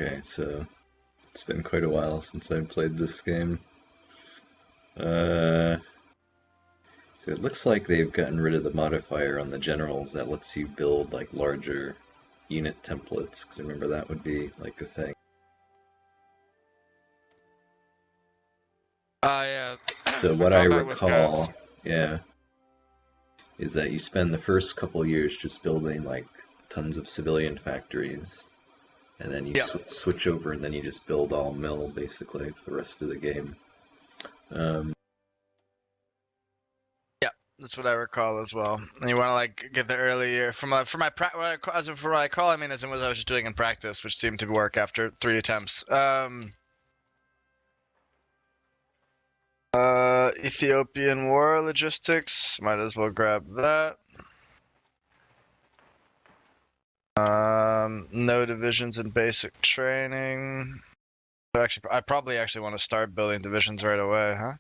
Okay, so it's been quite a while since I played this game. So it looks like they've gotten rid of the modifier on the generals that lets you build like larger unit templates, because I remember that would be like a thing. Yeah. So what I recall, yeah, is that you spend the first couple years just building like tons of civilian factories, and then you switch over, and then you just build all mill basically for the rest of the game. Yeah, that's what I recall as well. And you want to like get the early year from what I recall. I mean, as in what I was just doing in practice, which seemed to work after 3 attempts. Ethiopian war logistics. Might as well grab that. No divisions in basic training. Actually, I probably want to start building divisions right away, huh?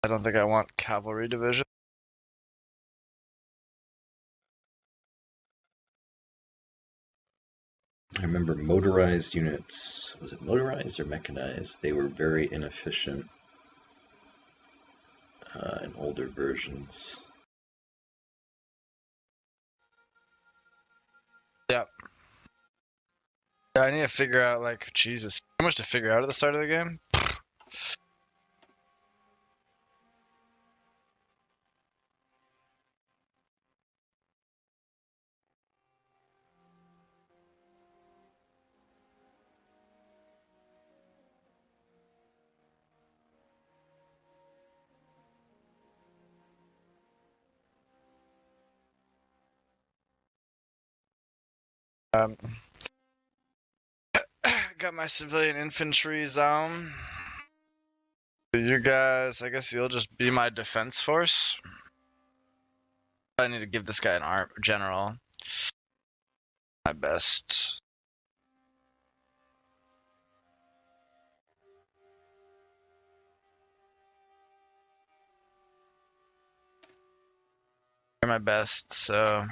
I don't think I want cavalry division. I remember motorized units. Was it motorized or mechanized? They were very inefficient in older versions. Yep. Yeah, I need to figure out, like, Jesus, how much to figure out at the start of the game? Got my civilian infantry zone. You guys, I guess you'll just be my defense force. I need to give this guy an general. My best. They're my best, so.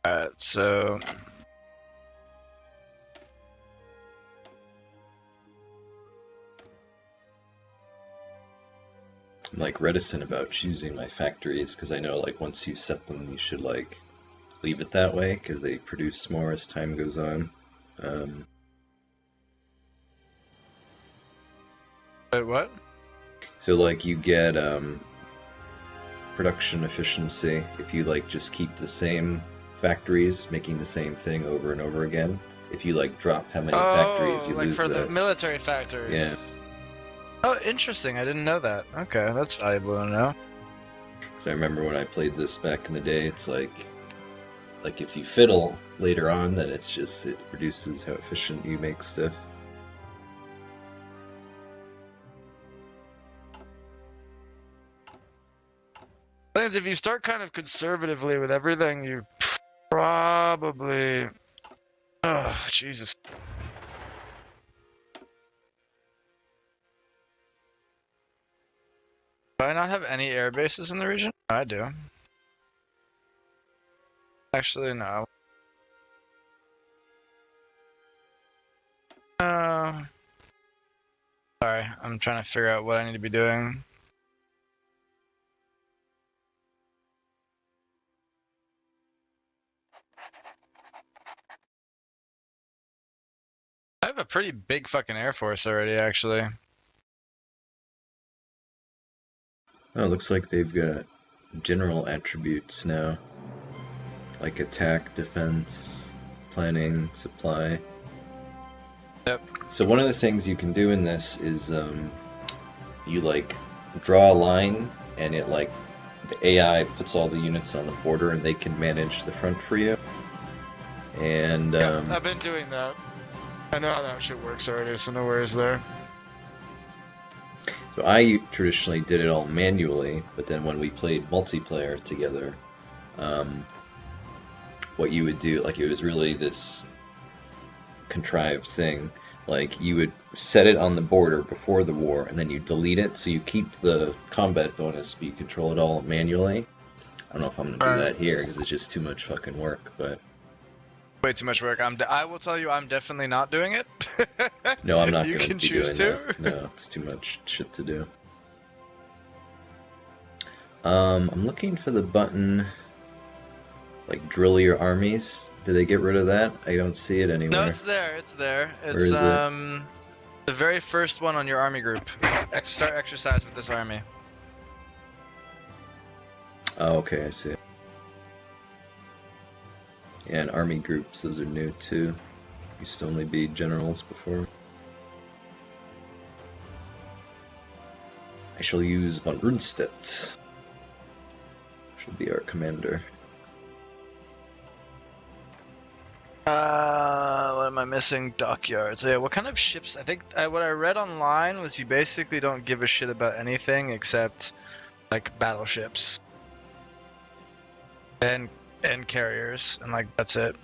Alright, so. I'm like reticent about choosing my factories because I know like once you set them, you should like leave it that way because they produce more as time goes on. Wait, what? So like you get production efficiency if you like just keep the same factories making the same thing over and over again. If you like drop how many factories, you like lose for that. the military factories. Yeah. Oh, interesting. I didn't know that. Okay, that's valuable to know. So I remember when I played this back in the day, it's like if you fiddle later on, then it's just it reduces how efficient you make stuff. I think if you start kind of conservatively with everything, you probably. Oh, Jesus. Do I not have any air bases in the region? No, I do. Actually, no. Sorry, I'm trying to figure out what I need to be doing. I have a pretty big fucking Air Force already, actually. Oh, it looks like they've got general attributes now. Like attack, defense, planning, supply. Yep. So one of the things you can do in this is you like draw a line and it like the AI puts all the units on the border and they can manage the front for you. And I've been doing that. I know how that shit works already, so no worries there. so I traditionally did it all manually, but then when we played multiplayer together, what you would do, like it was really this contrived thing. Like you would set it on the border before the war, and then you delete it, so you keep the combat bonus, but you control it all manually. I don't know if I'm gonna do that here because it's just too much fucking work, but way too much work. I will tell you, I'm definitely not doing it. no, I'm not You gonna can be choose doing to. that. No, it's too much shit to do. I'm looking for the button, like drill your armies. Did they get rid of that? I don't see it anywhere. No, it's there. It's there. It's Where is it? the very first one on your army group. Start exercise with this army. Oh, okay, I see it. Yeah, and army groups, those are new too. Used to only be generals before. I shall use von Rundstedt. She'll be our commander. What am I missing? Dockyards. Yeah, what kind of ships? I think what I read online was you basically don't give a shit about anything except like battleships and carriers, and like that's it.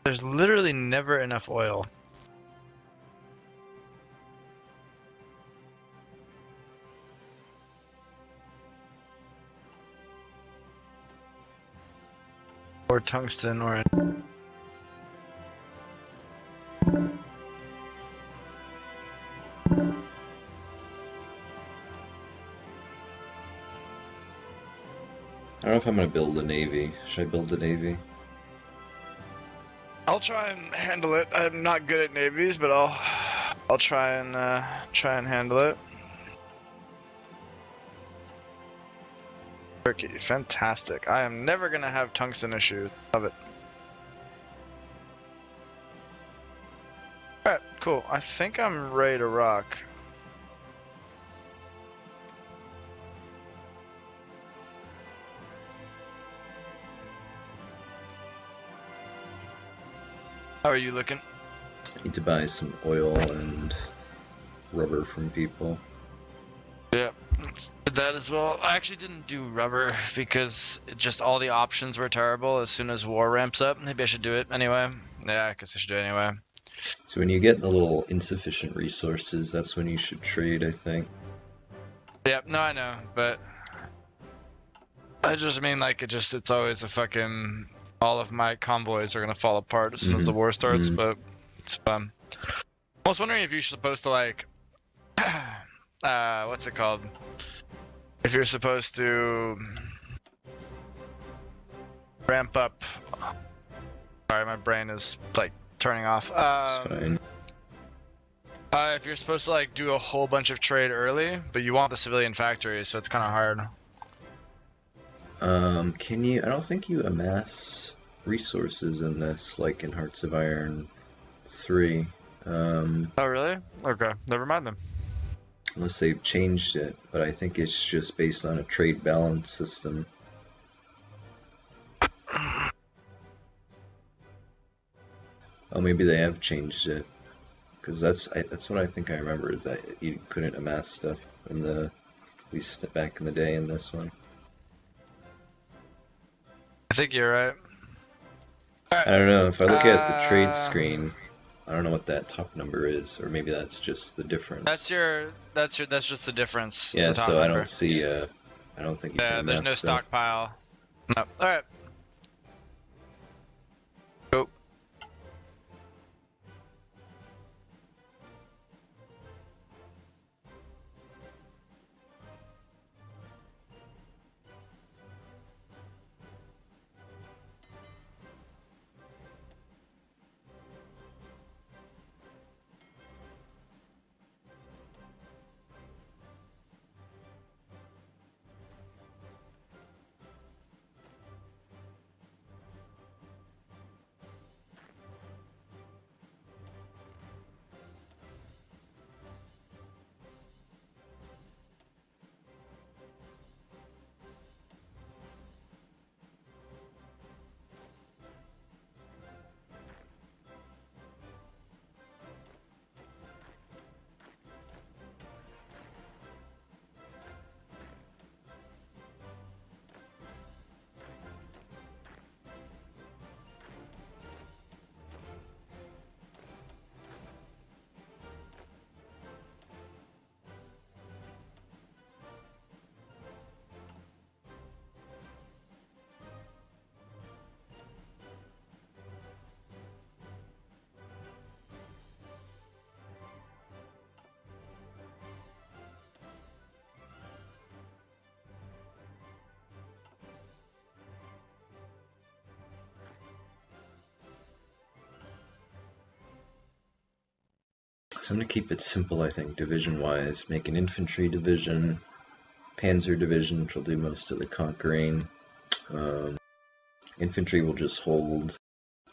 There's literally never enough oil. Or tungsten, or I don't know if I'm gonna build a navy. Should I build a navy? I'll try and handle it. I'm not good at navies, but I'll try and handle it. Turkey, fantastic. I am never gonna have tungsten issues. Love it. Alright, cool. I think I'm ready to rock. How are you looking? I need to buy some oil and rubber from people. Yeah, did that as well. I actually didn't do rubber because just all the options were terrible as soon as war ramps up. Maybe I should do it anyway. Yeah, I guess I should do it anyway. So when you get the little insufficient resources, that's when you should trade, I think. Yep, no, I know, but I just mean like it's always a fucking, all of my convoys are gonna fall apart as soon as the war starts, but it's fun. I was wondering if you're supposed to like, what's it called? If you're supposed to ramp up. Sorry, my brain is like turning off. It's fine. If you're supposed to like do a whole bunch of trade early, but you want the civilian factories, so it's kind of hard. Can you? I don't think you amass resources in this, like in Hearts of Iron 3. Oh really? Okay, never mind then. Unless they've changed it, but I think it's just based on a trade balance system. Oh, maybe they have changed it, because that's what I think I remember, is that you couldn't amass stuff in the, at least back in the day in this one. I think you're right. I don't know, if I look at the trade screen, I don't know what that top number is, or maybe that's just the difference. That's just the difference. Yeah, the top so number. I don't see, I don't think you can amass there's no stuff. stockpile. No. Alright. Go. So I'm going to keep it simple, I think, division-wise. Make an infantry division, panzer division, which will do most of the conquering. Infantry will just hold.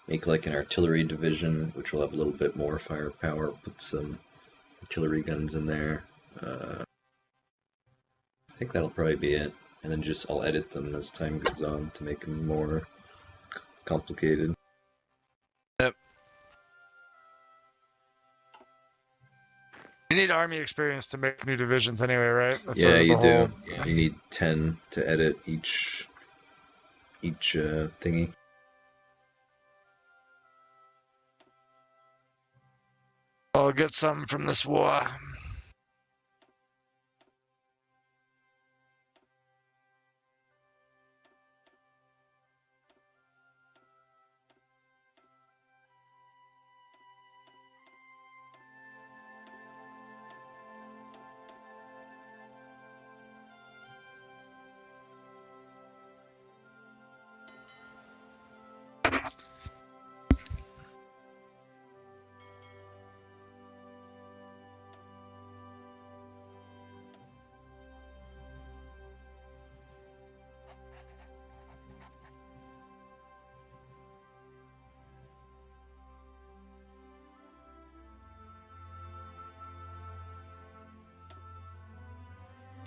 Make like an artillery division, which will have a little bit more firepower. Put some artillery guns in there. I think that'll probably be it. And then just I'll edit them as time goes on to make them more complicated. Yep. You need army experience to make new divisions anyway, right? That's Yeah, sort of you the do. whole... You need 10 to edit each thingy. I'll get something from this war.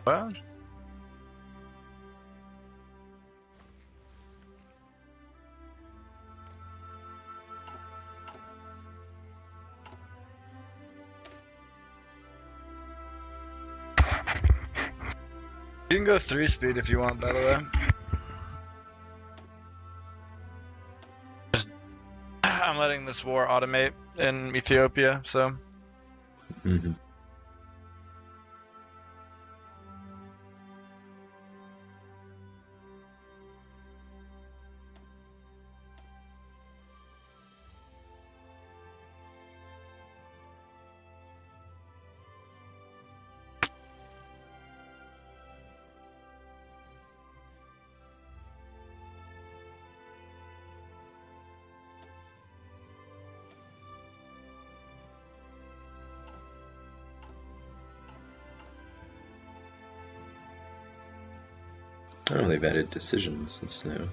Well, you can go 3-speed if you want, by the way. I'm letting this war automate in Ethiopia, so... Mm-hmm. Oh, they've added decisions. That's new.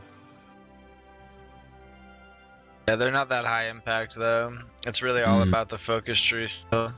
Yeah, they're not that high impact, though. It's really all about the focus tree still.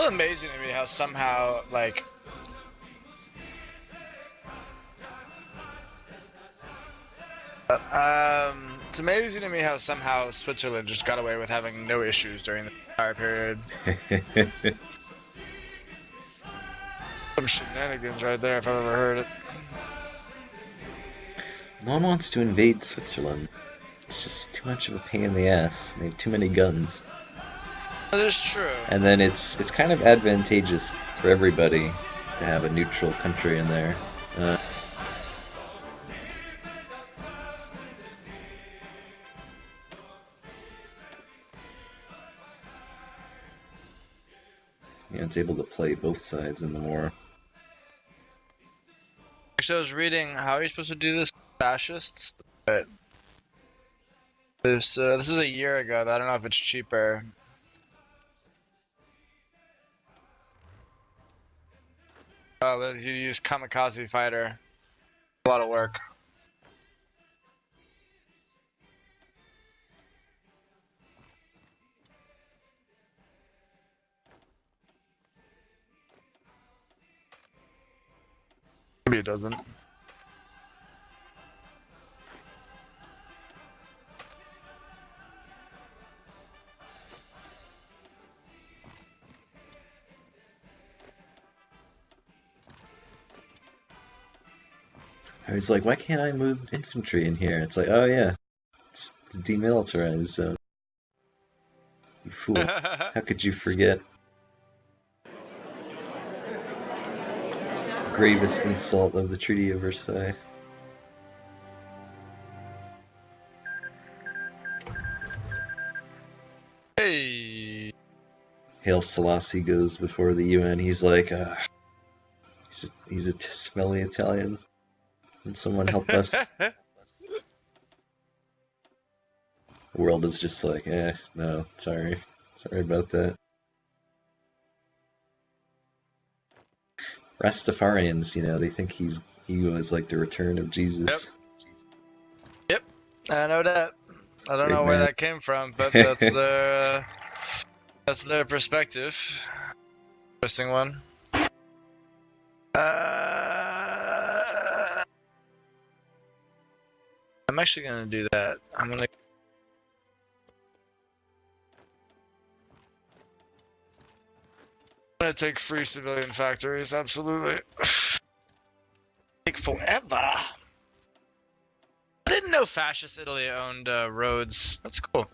It's amazing to me how somehow, like, it's amazing to me how somehow Switzerland just got away with having no issues during the entire period. Some shenanigans right there, if I've ever heard it. No one wants to invade Switzerland. It's just too much of a pain in the ass. They have too many guns. That is true. And then it's kind of advantageous for everybody to have a neutral country in there. Yeah, it's able to play both sides in the war. Actually, I was reading, how are you supposed to do this? Fascists? But this is a year ago. I don't know if it's cheaper. Oh, you use kamikaze fighter. A lot of work. Maybe it doesn't. I was like, why can't I move infantry in here? It's like, oh yeah, it's the demilitarized zone. You fool. How could you forget? The gravest insult of the Treaty of Versailles. Hey! Haile Selassie goes before the UN. He's like, he's a smelly Italian. Can someone help us? The world is just like, no, sorry about that. Rastafarians, they think he was like the return of Jesus. Yep, I know that. I don't know where that came from, but that's their perspective. Interesting one. I'm actually gonna do that. I'm gonna take free civilian factories, absolutely. Take forever. I didn't know fascist Italy owned roads. That's cool.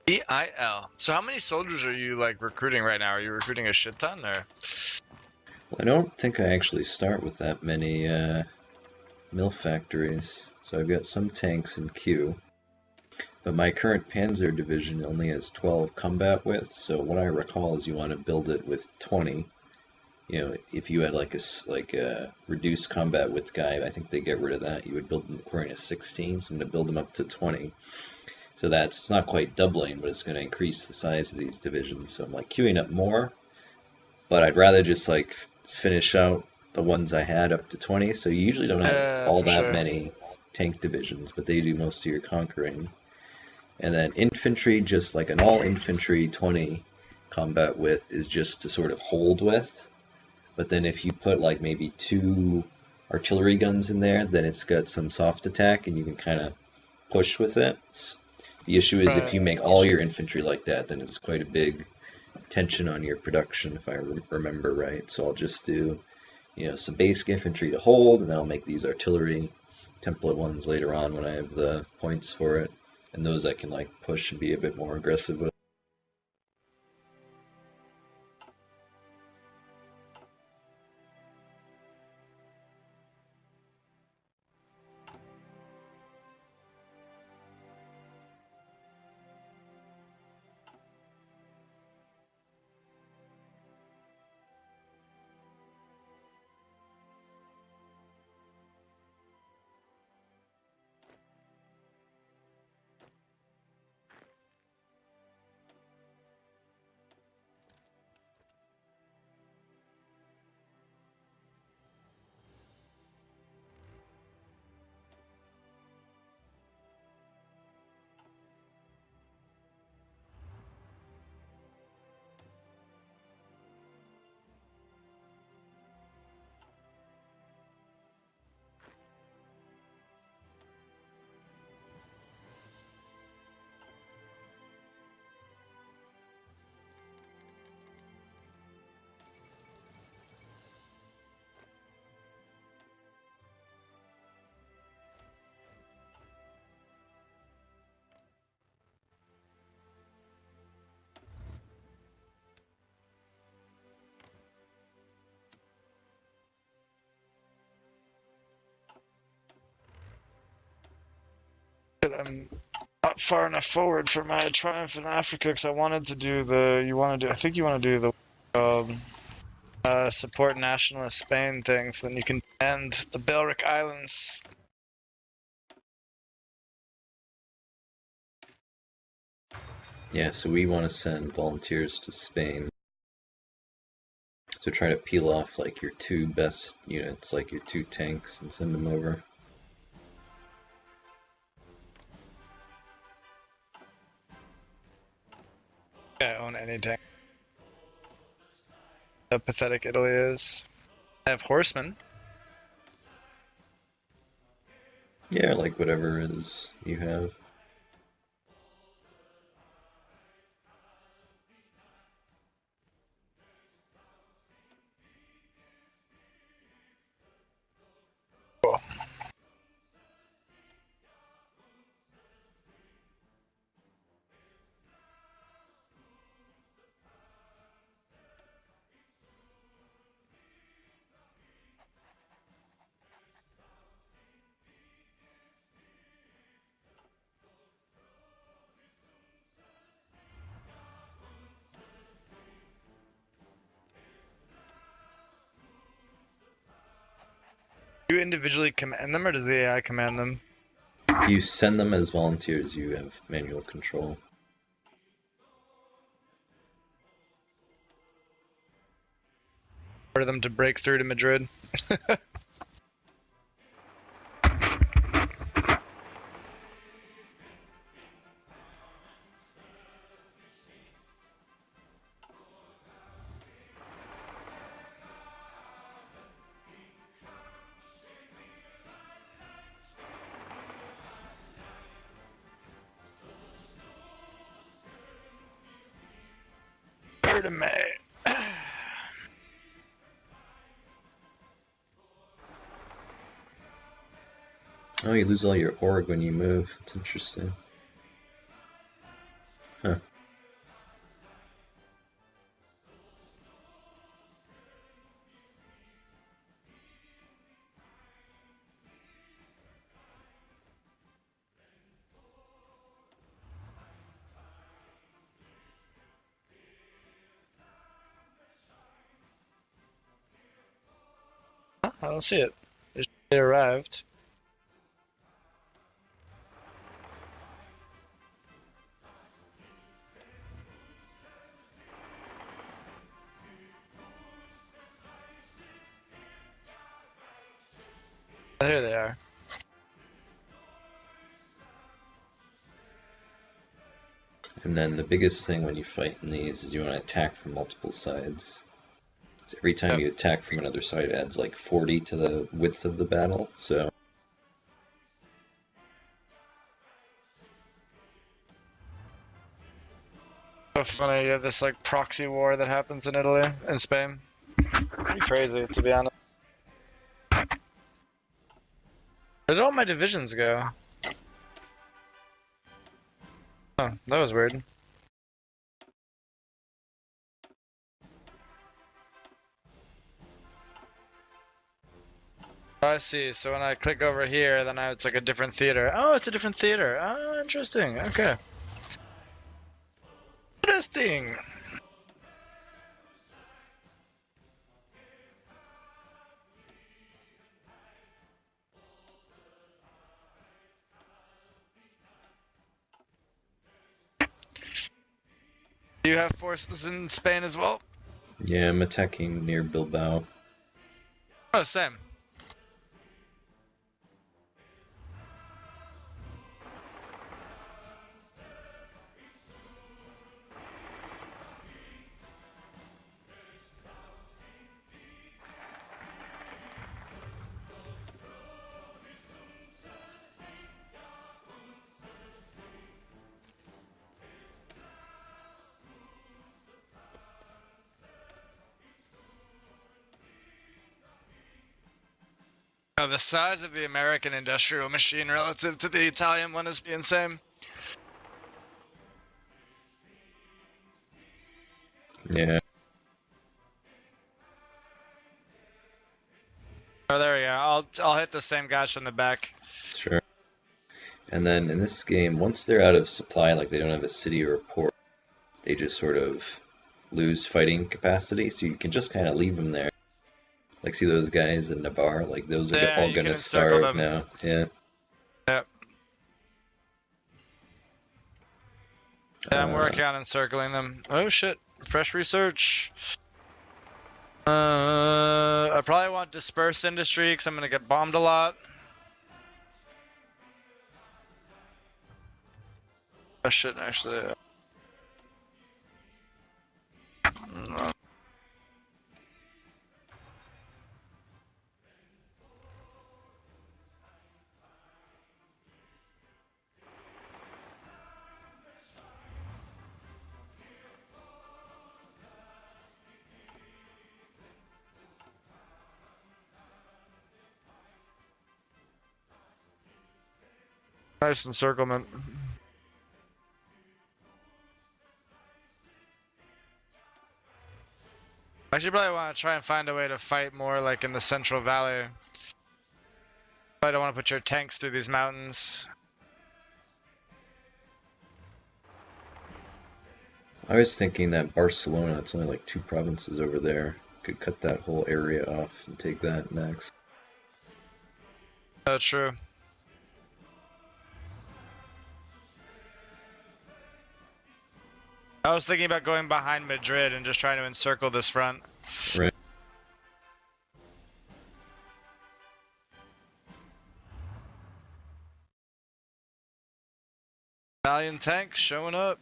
BIL. So how many soldiers are you like recruiting right now? Are you recruiting a shit ton or? Well, I don't think I actually start with that many mill factories. So I've got some tanks in queue. But my current Panzer division only has 12 combat width, so what I recall is you want to build it with 20. If you had like a reduced combat width guy, I think they get rid of that. You would build them according to 16, so I'm going to build them up to 20. So it's not quite doubling, but it's going to increase the size of these divisions. So I'm like queuing up more, but I'd rather just like finish out the ones I had up to 20. So you usually don't have all that many tank divisions, but they do most of your conquering. And then infantry, just like an all infantry 20 combat width is just to sort of hold with. But then if you put like maybe 2 artillery guns in there, then it's got some soft attack and you can kind of push with it. The issue is if you make all your infantry like that, then it's quite a big tension on your production, if I remember right. So I'll just do, some basic infantry to hold, and then I'll make these artillery template ones later on when I have the points for it. And those I can like push and be a bit more aggressive with. I'm not far enough forward for my triumph in Africa because I wanted to do the. I think you want to do the support nationalist Spain thing, so then you can end the Balearic Islands. Yeah, so we want to send volunteers to Spain. So try to peel off like your 2 best units, like your 2 tanks, and send them over. I own any tank. How pathetic Italy is. I have horsemen. Yeah, like whatever it is you have. Cool. Do you individually command them, or does the AI command them? If you send them as volunteers, you have manual control. Order them to break through to Madrid. To May. Oh, you lose all your org when you move. It's interesting. Huh. I don't see it. It arrived. There they are. And then the biggest thing when you fight in these is you want to attack from multiple sides. So every time you attack from another side, it adds like 40 to the width of the battle. So So funny, you have this like proxy war that happens in Italy and Spain. Pretty crazy, to be honest. Where did all my divisions go? Oh, that was weird. Oh, I see. So when I click over here, then it's like a different theater. Oh, it's a different theater. Oh, interesting. Okay. Interesting. Do you have forces in Spain as well? yeah, I'm attacking near Bilbao. Oh, same. Oh, the size of the American industrial machine relative to the Italian one is insane. Yeah. Oh, there we go. I'll hit the same guys from the back. Sure. And then in this game, once they're out of supply, like they don't have a city or a port, they just sort of lose fighting capacity, so you can just kind of leave them there. Like, see those guys in Navarre? Like, those are all gonna starve now. Yeah. Yep. Yeah, I'm working on encircling them. Oh shit. Fresh research. I probably want disperse industry because I'm gonna get bombed a lot. I shouldn't actually. Nice encirclement. I should probably want to try and find a way to fight more like in the Central Valley. I don't want to put your tanks through these mountains. I was thinking that Barcelona, it's only like 2 provinces over there. Could cut that whole area off and take that next. That's true. I was thinking about going behind Madrid and just trying to encircle this front. Right. Italian tank showing up.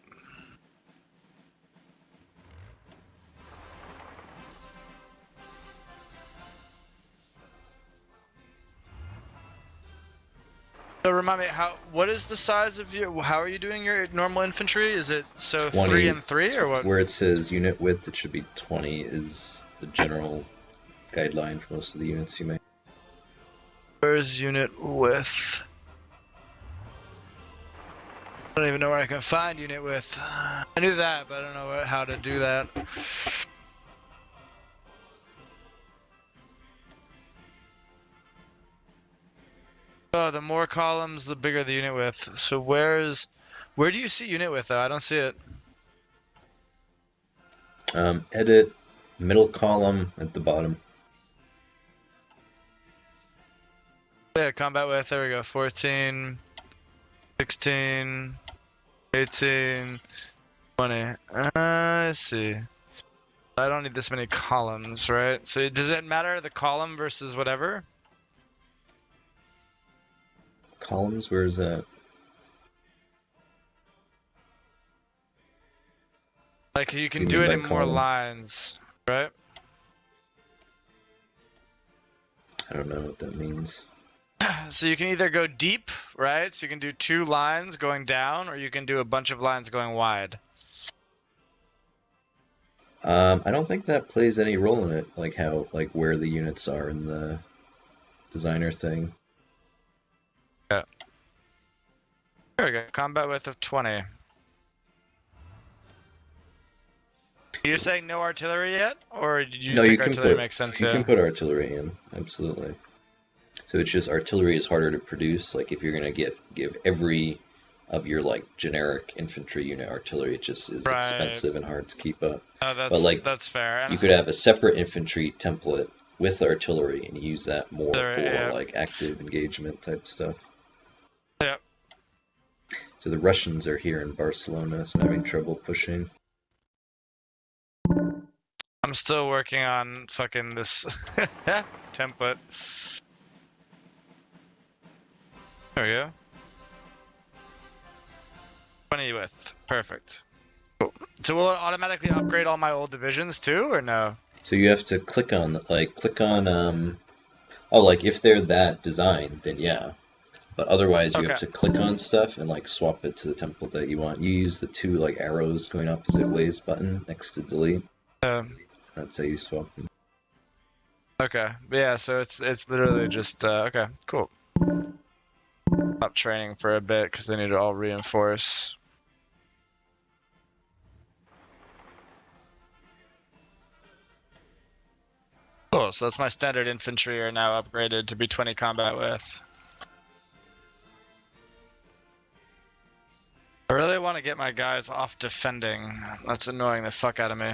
So remind me, what is the size of your? How are you doing your normal infantry? Is it 20, 3 and 3 or what? Where it says unit width, it should be 20 is the general guideline for most of the units you make. Where's unit width? I don't even know where I can find unit width. I knew that, but I don't know how to do that. Oh, the more columns, the bigger the unit width. So where do you see unit width though? I don't see it. Edit, middle column at the bottom. Yeah, combat width, there we go. 14, 16, 18, 20. I see. I don't need this many columns, right? So does it matter the column versus whatever? Columns, where is that? Like you can do it in more lines, right? I don't know what that means. So you can either go deep, right? So you can do 2 lines going down, or you can do a bunch of lines going wide. I don't think that plays any role in it, like where the units are in the designer thing. Yeah. There we go. Combat width of 20. You're saying no artillery yet, or do you think artillery makes sense? You can put artillery in, absolutely. So it's just artillery is harder to produce. Like if you're gonna give every of your like generic infantry unit artillery, it just is expensive and hard to keep up. Oh, that's fair. You could have a separate infantry template with artillery and use that more for like active engagement type stuff. Yep. So the Russians are here in Barcelona, so I'm having trouble pushing. I'm still working on fucking this template. There we go. 20 width. Perfect. Cool. So will it automatically upgrade all my old divisions too, or no? So you have to click on like if they're that design, then yeah. But otherwise you have to click on stuff and like swap it to the template that you want. You use the 2 like arrows going opposite ways button next to delete. That's how you swap them. Okay. Yeah, so it's literally just okay, cool. Stop training for a bit because they need to all reinforce. Cool, so that's my standard infantry are now upgraded to be 20 combat width. want to get my guys off defending. That's annoying the fuck out of me.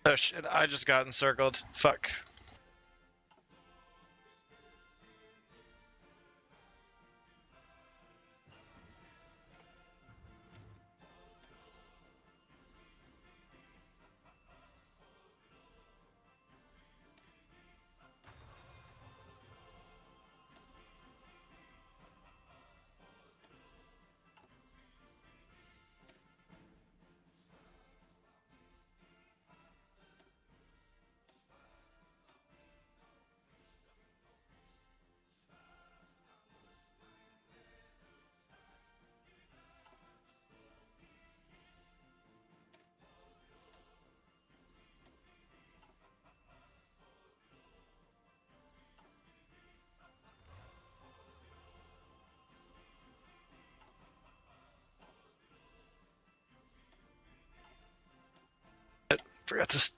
Oh shit, I just got encircled. Fuck.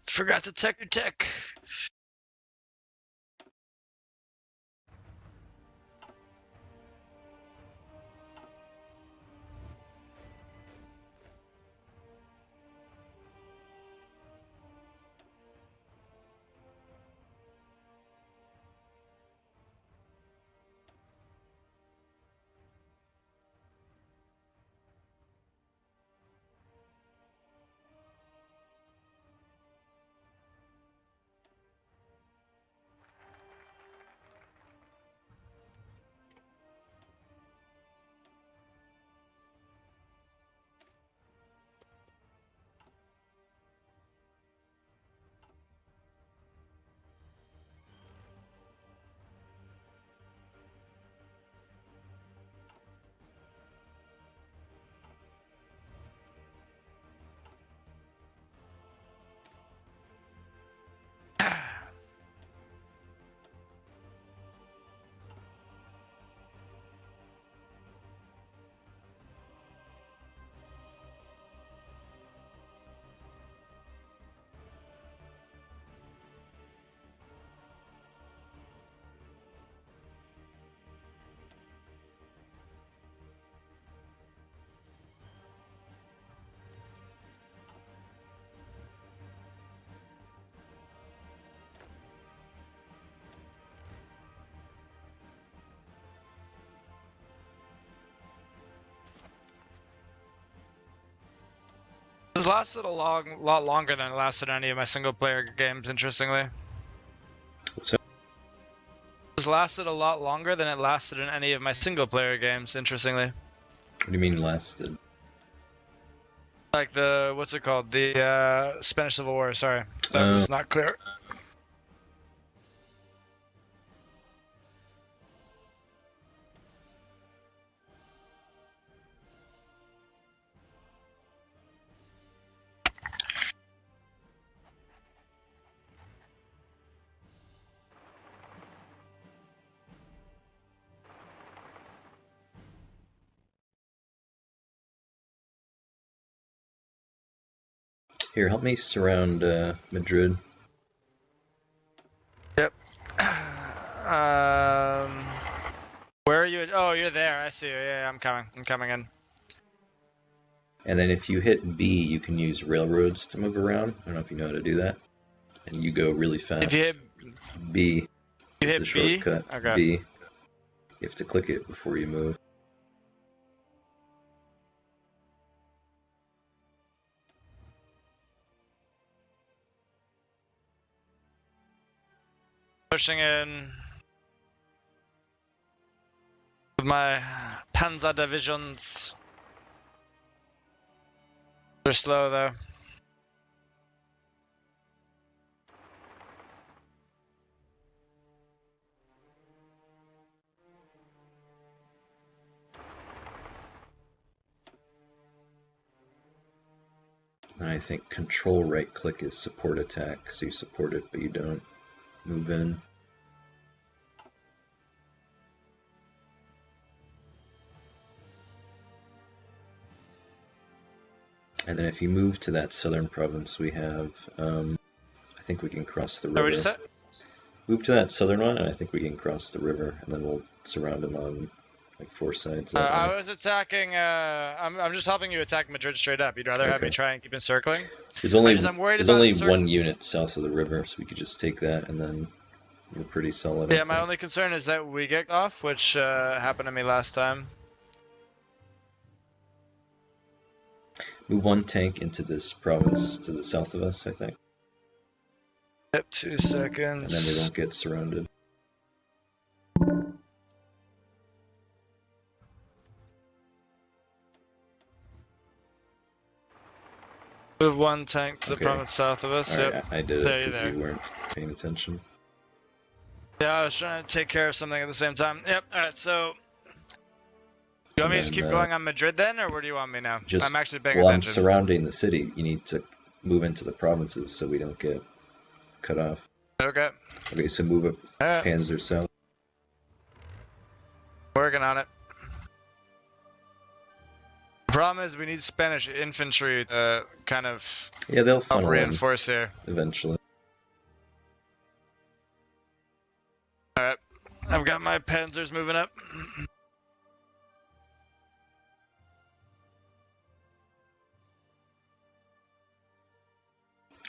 Forgot to tech your tech. This lasted a lot longer than it lasted in any of my single-player games, interestingly. What's that? This lasted a lot longer than it lasted in any of my single-player games, interestingly. What do you mean lasted? Like the, what's it called? The Spanish Civil War, sorry. That was not clear. Here, help me surround Madrid. Yep. Where are you? Oh, you're there. I see you. Yeah, I'm coming. I'm coming in. And then if you hit B, you can use railroads to move around. I don't know if you know how to do that. And you go really fast. If you hit B, you is hit the B? shortcut. Okay. B. You have to click it before you move. Pushing in with my Panzer divisions. They're slow though. And I think control right click is support attack, so you support it but you don't move in. And then if you move to that southern province we have, I think we can cross the river. What'd you say? Move to that southern one, and I think we can cross the river, and then we'll surround them on like 4 sides. I was attacking. I'm just helping you attack Madrid straight up. You'd rather have me try and keep encircling? There's only I'm worried there's about only one unit south of the river, so we could just take that, and then we're pretty solid. Yeah, my only concern is that we get off, which happened to me last time. Move 1 tank into this province to the south of us, I think. Yep, 2 seconds. And then we won't get surrounded. Move 1 tank to the province south of us. All yep. Right, I did it because you weren't paying attention. Yeah, I was trying to take care of something at the same time. Yep. All right. So, you want me to just keep going on Madrid then, or where do you want me now? I'm actually paying attention. I'm surrounding the city. You need to move into the provinces so we don't get cut off. Okay. Okay, so move up Panzer south. Working on it. The problem is we need Spanish infantry to kind of they'll help reinforce here. Eventually. Alright, I've got my panzers moving up.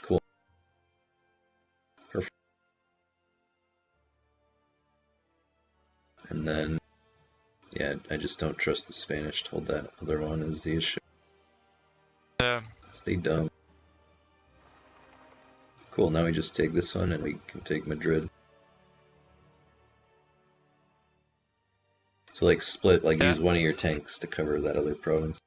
Cool. Perfect. And then, yeah, I just don't trust the Spanish to hold that other one is the issue. Yeah. Stay dumb. Cool, now we just take this one and we can take Madrid. So like split, like use one of your tanks to cover that other province.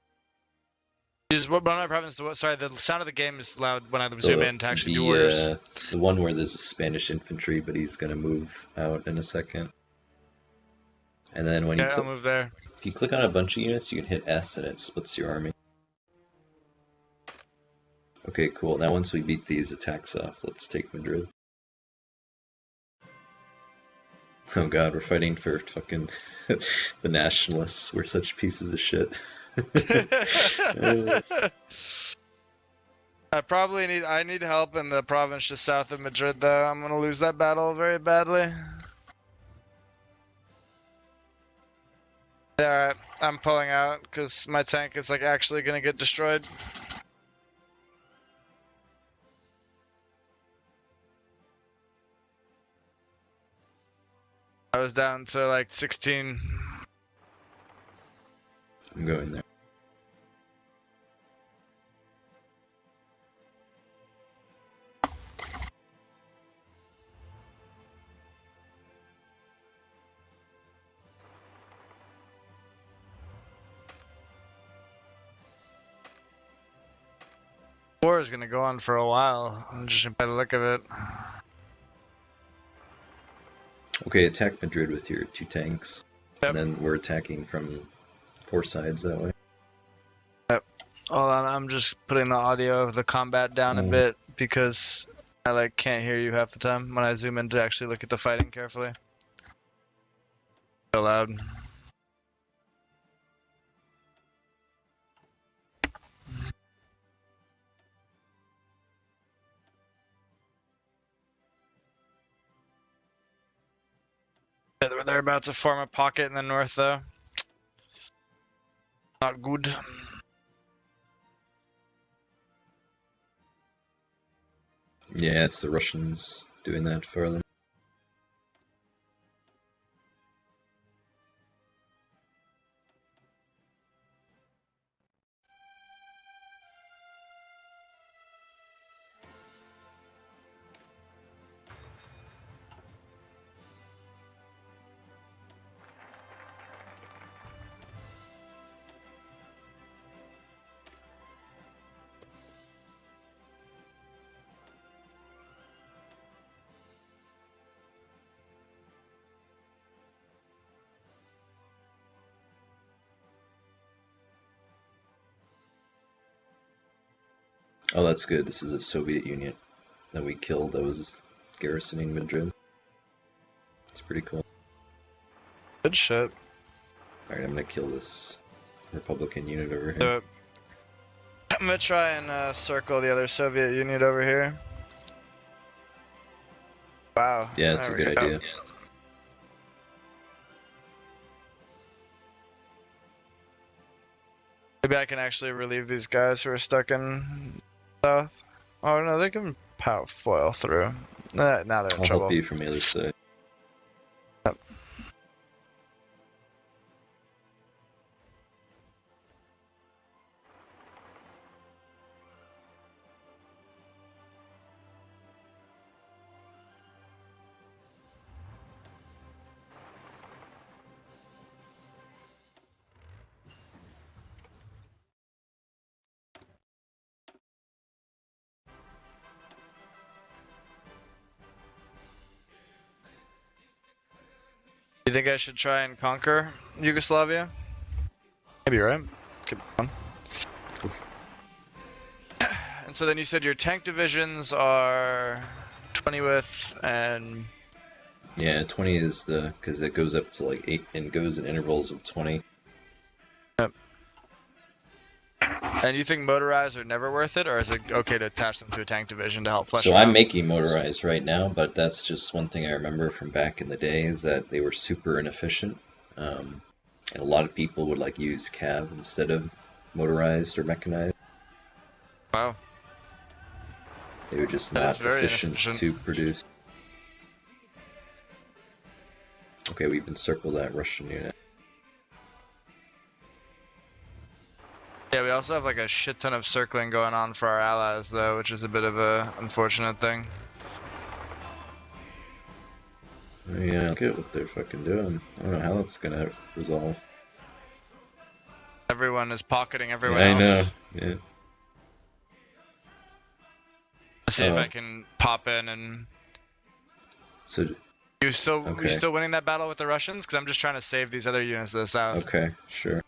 Use one of my provinces. Sorry, the sound of the game is loud when I zoom in to actually do orders. The one where there's a Spanish infantry, but he's gonna move out in a second. And then when I'll move there. If you click on a bunch of units, you can hit S and it splits your army. Okay, cool. Now once we beat these attacks off, let's take Madrid. Oh god, we're fighting for fucking the nationalists. We're such pieces of shit. I need help in the province just south of Madrid though. I'm gonna lose that battle very badly. Yeah, alright. I'm pulling out because my tank is like actually gonna get destroyed. I was down to like 16. I'm going there. War is gonna go on for a while, just by the look of it. Okay, attack Madrid with your 2 tanks. Yep. And then we're attacking from 4 sides that way. Yep. Hold on, I'm just putting the audio of the combat down a bit because I can't hear you half the time when I zoom in to actually look at the fighting carefully. So loud. Yeah, they're about to form a pocket in the north, though. Not good. Yeah, it's the Russians doing that for them. Oh, that's good. This is a Soviet unit that we killed that was garrisoning Madrid. It's pretty cool. Good shit. Alright, I'm gonna kill this Republican unit over here. I'm gonna try and circle the other Soviet Union over here. Wow. Yeah, it's a good idea. Maybe I can actually relieve these guys who are stuck in south. Oh no, they can foil through. Now they're in I'll trouble. help you from the other side. Yep. You think I should try and conquer Yugoslavia? Maybe, right? Could be fun. And so then you said your tank divisions are 20 width and... Yeah, 20 is because it goes up to like 8 and goes in intervals of 20. Yep. And you think motorized are never worth it, or is it okay to attach them to a tank division to help flesh So them out? I'm making motorized right now, but that's just one thing I remember from back in the day is that they were super inefficient. And a lot of people would like use cav instead of motorized or mechanized. Wow. They were just That's not very efficient inefficient. to produce. Okay, we've encircled that Russian unit. Yeah, we also have like a shit ton of circling going on for our allies, though, which is a bit of a unfortunate thing. Oh, yeah, look at what they're fucking doing. I don't know how that's gonna resolve. Everyone is pocketing everyone Yeah, else. I know. Yeah. Let's see if I can pop in and. So. You still winning that battle with the Russians? Because I'm just trying to save these other units to the south. Okay, sure.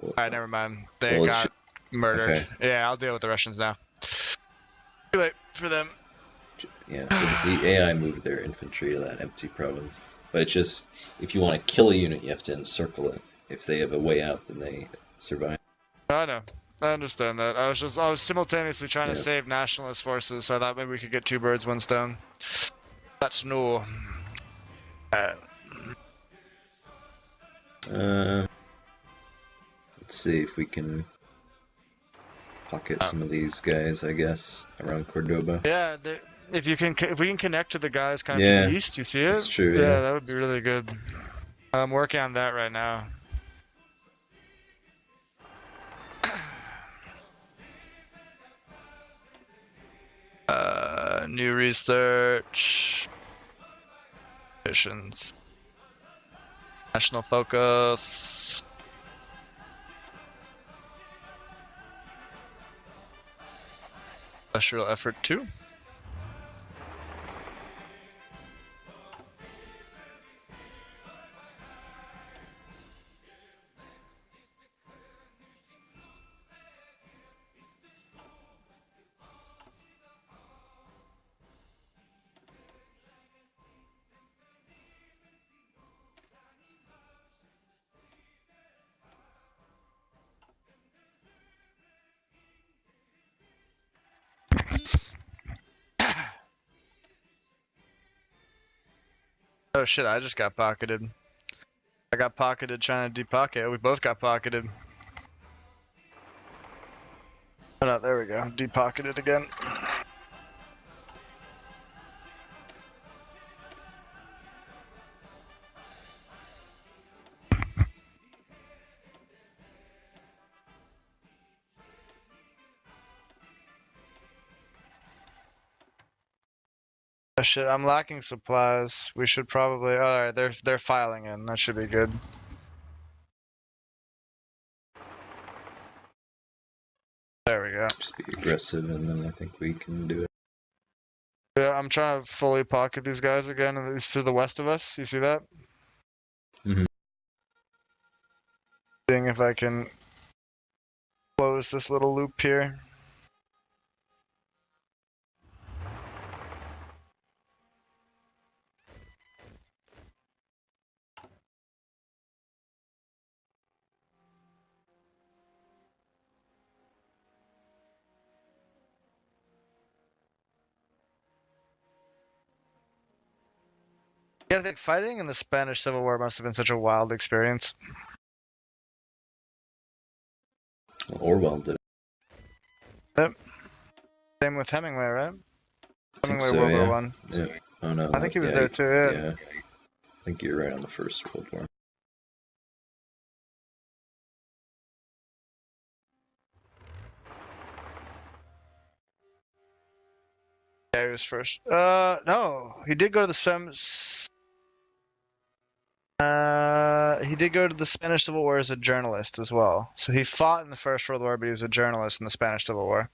Alright, never mind. They got murdered. Okay. Yeah, I'll deal with the Russians now. Too late for them. Yeah, so the AI moved their infantry to that empty province. But it's just, if you want to kill a unit, you have to encircle it. If they have a way out, then they survive. I know. I understand that. I was simultaneously trying to save nationalist forces, so I thought maybe we could get 2 birds, 1 stone. That's no. Let's see if we can pocket some of these guys, I guess, around Cordoba. Yeah, if we can connect to the guys kind of to the east, you see it? That's true. Yeah, that would be really good. I'm working on that right now. New research. Missions. National focus. Industrial effort 2. Oh shit, I just got pocketed. I got pocketed trying to depocket. We both got pocketed. Oh no, there we go. Depocketed again. Oh shit, I'm lacking supplies. We should probably. Oh, alright, they're filing in. That should be good. There we go. Just be aggressive, and then I think we can do it. Yeah, I'm trying to fully pocket these guys again, at least to the west of us. You see that? Mm-hmm. Seeing if I can close this little loop here. Yeah, I think fighting in the Spanish Civil War must have been such a wild experience. Well, Orwell did it. Yep. Same with Hemingway, right? I think Hemingway, so, World yeah. War One. Yeah. Oh no. I think he was yeah, there too. Yeah. Yeah. I think you're right on the First World War. Yeah, he was first. No, he did go to the he did go to the Spanish Civil War as a journalist as well. So he fought in the First World War, but he was a journalist in the Spanish Civil War.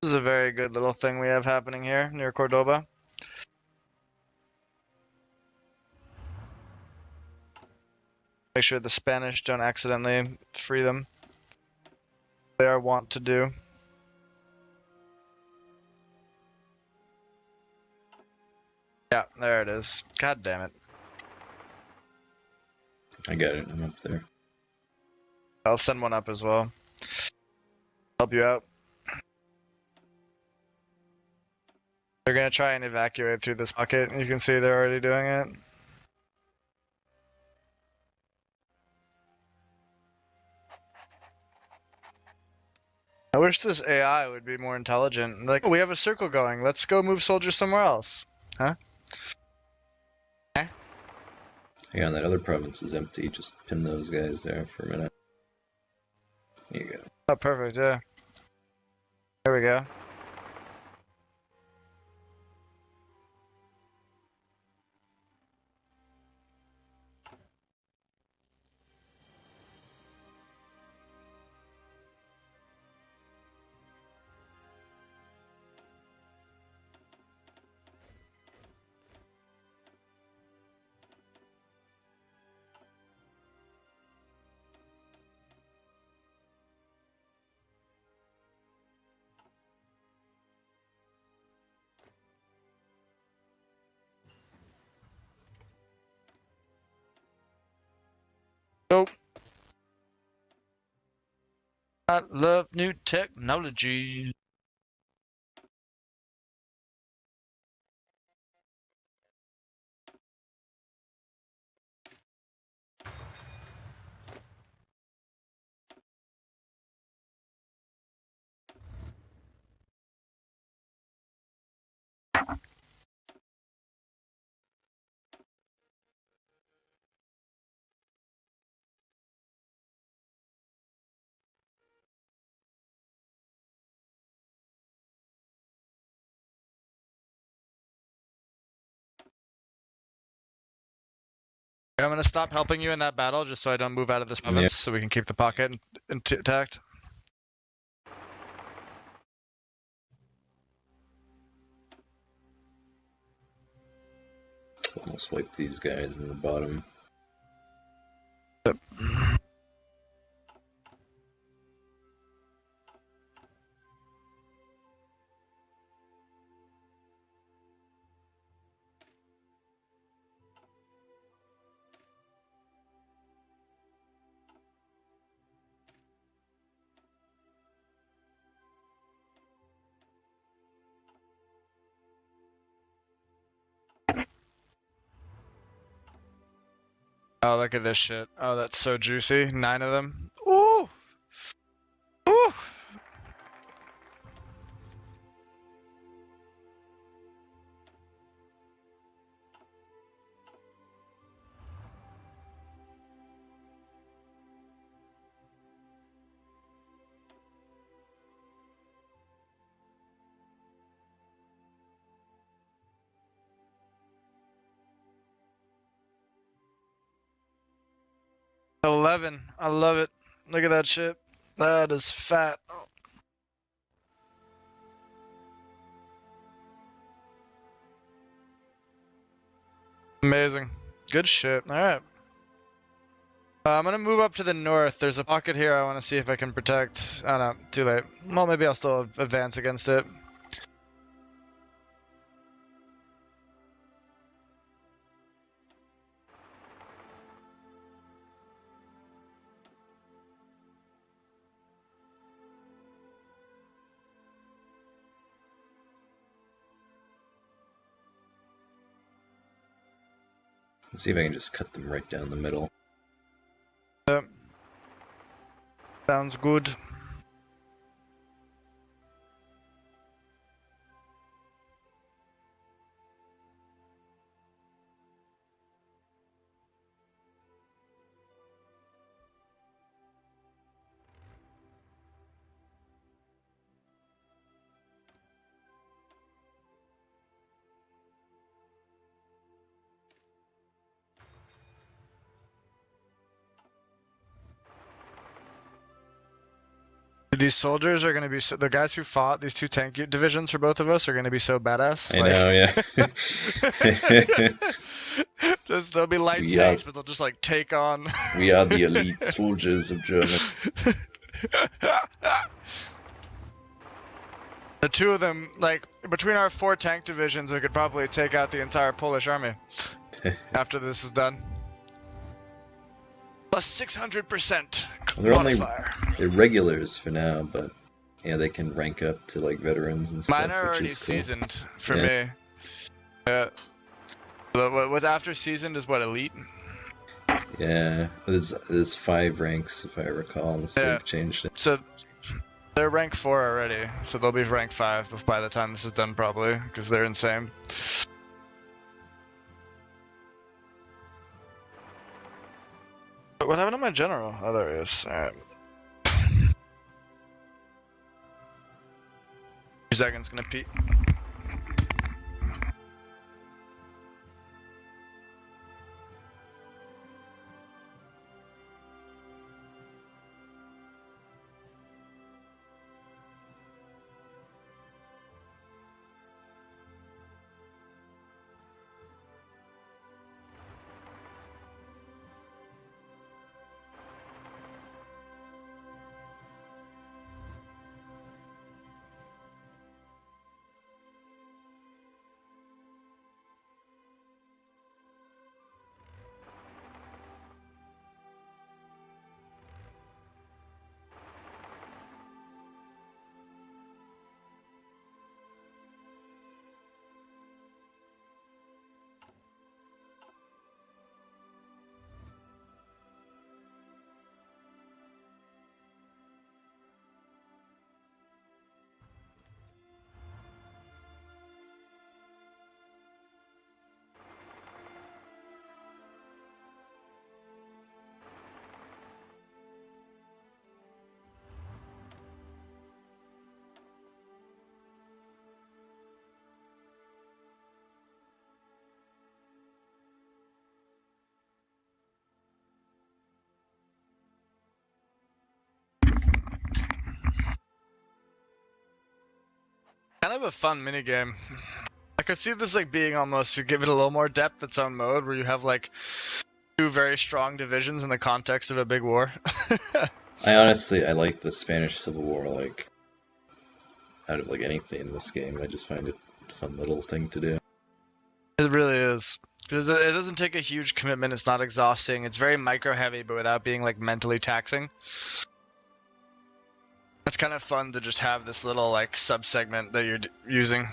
This is a very good little thing we have happening here near Cordoba. Make sure the Spanish don't accidentally free them. They are wont to do. Yeah, there it is. God damn it. I got it. I'm up there. I'll send one up as well. Help you out. They're gonna try and evacuate through this bucket. You can see they're already doing it. I wish this AI would be more intelligent. Like, oh, we have a circle going. Let's go move soldiers somewhere else. Huh? Hang on, that other province is empty. Just pin those guys there for a minute. There you go. Oh, perfect, yeah. There we go. Nope. I love new technology. I'm gonna stop helping you in that battle just so I don't move out of this province, so we can keep the pocket intact. Almost wiped these guys in the bottom. Yep. Oh, look at this shit. Oh, that's so juicy. 9 of them. Ooh! Ooh! $11. I love it. Look at that shit. That is fat. Amazing. Good shit. Alright. I'm gonna move up to the north. There's a pocket here I want to see if I can protect. Oh no, too late. Well, maybe I'll still advance against it. Let's see if I can just cut them right down the middle. Yep. Sounds good. These soldiers are going to be the guys who fought these two tank divisions for both of us are going to be so badass. I know, yeah. They'll be light tanks, but they'll just like take on. We are the elite soldiers of Germany. The two of them, like between our 4 tank divisions, we could probably take out the entire Polish army after this is done. Plus 600%. They're regulars for now, but yeah, they can rank up to like veterans and stuff. Mine are already seasoned for me. Yeah. What after seasoned is what, elite? Yeah, there's 5 ranks if I recall, unless they've changed it. So they're rank 4 already, so they'll be rank 5 by the time this is done probably, because they're insane. What happened to my general? Oh, there he is. Alright. 2 seconds, gonna peek. Kind of a fun minigame. I could see this like being almost to give it a little more depth its own mode where you have like 2 very strong divisions in the context of a big war. I like the Spanish Civil War, like out of like anything in this game. I just find it a fun little thing to do. It really is. It doesn't take a huge commitment, it's not exhausting, it's very micro heavy but without being like mentally taxing. It's kind of fun to just have this little like sub-segment that you're using.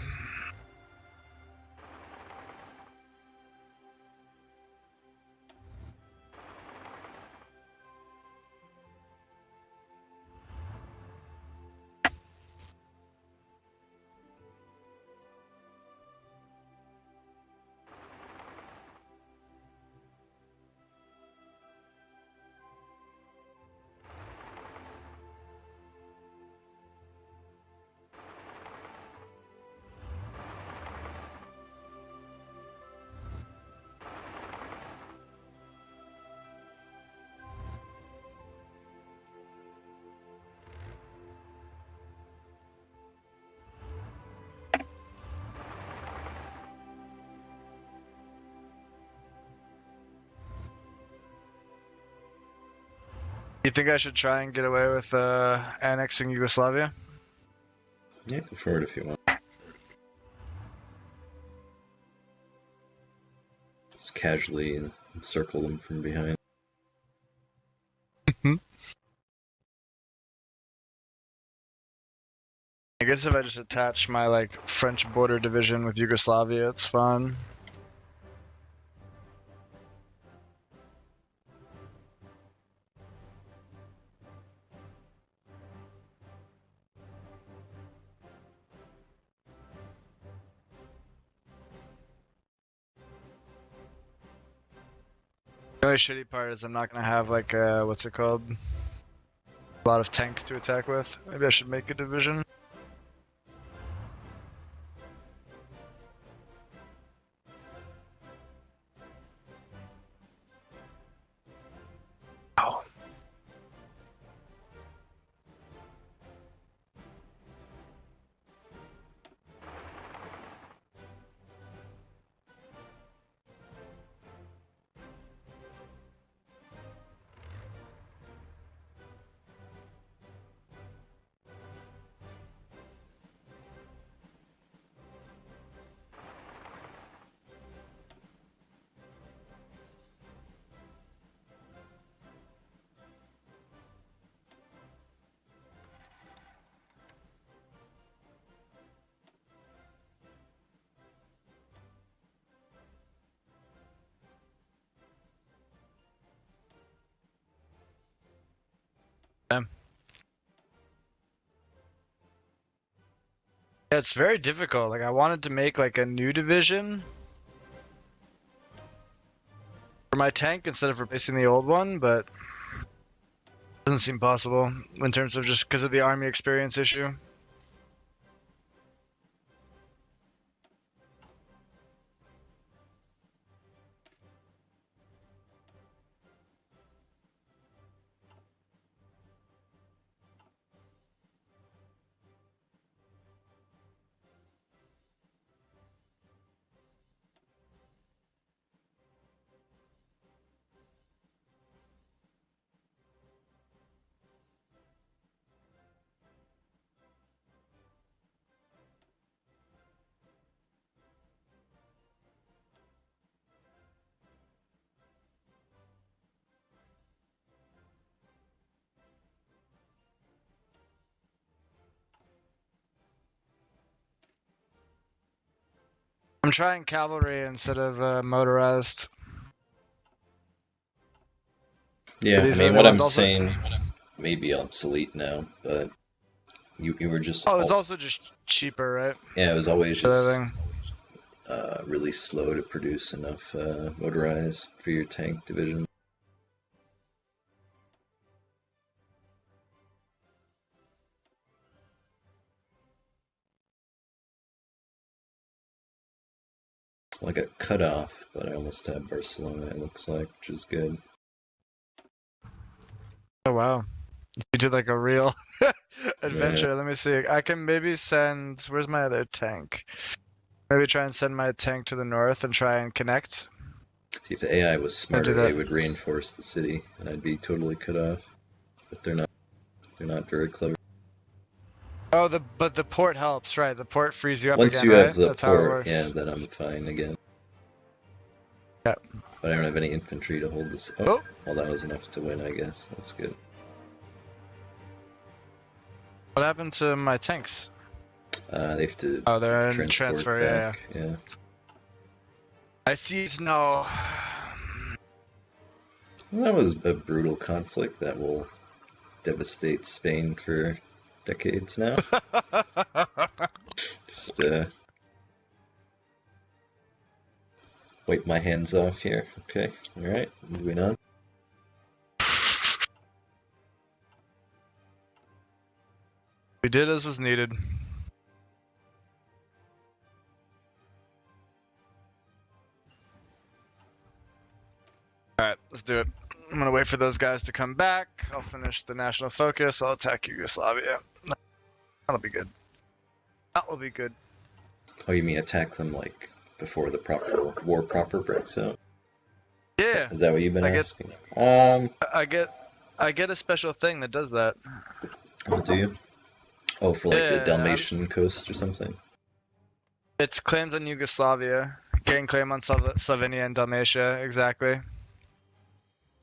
You think I should try and get away with annexing Yugoslavia? Yeah, go for it if you want. Just casually encircle them from behind. I guess if I just attach my like French border division with Yugoslavia, it's fun. The only shitty part is I'm not gonna have like what's it called? A lot of tanks to attack with. Maybe I should make a division. Oh. Yeah, it's very difficult. Like I wanted to make like a new division for my tank instead of replacing the old one, but it doesn't seem possible in terms of just because of the army experience issue. I'm trying cavalry instead of motorized. Yeah, I These are mean, the what I'm ones also- saying may be obsolete now, but you were just... Oh, it's also just cheaper, right? Yeah, it was always For that just thing. really slow to produce enough motorized for your tank division. Well, I got cut off, but I almost have Barcelona, it looks like, which is good. Oh wow, you did like a real adventure. Yeah. Let me see. I can maybe send. Where's my other tank? Maybe try and send my tank to the north and try and connect. See, if the AI was smarter, they would reinforce the city, and I'd be totally cut off. But they're not. They're not very clever. Oh, but the port helps, right? The port frees you up Once again, you right? have the That's how it port, works. yeah, then I'm fine again. Yeah. But I don't have any infantry to hold this. Oh, well, that was enough to win, I guess. That's good. What happened to my tanks? They have to. Oh, they're in transfer. Back. Yeah. I see snow. Well, that was a brutal conflict that will devastate Spain for decades now. Just wipe my hands off here. Okay, alright, moving on. We did as was needed. Alright, let's do it. I'm gonna wait for those guys to come back. I'll finish the national focus. I'll attack Yugoslavia. That'll be good. That will be good. Oh, you mean attack them like before the war proper breaks out? Yeah. Is that what you've been asking? I I get a special thing that does that. Oh, do you? Oh, for like the Yeah, Dalmatian coast or something? it's claims on Yugoslavia, gain claim on Slovenia and Dalmatia, exactly. And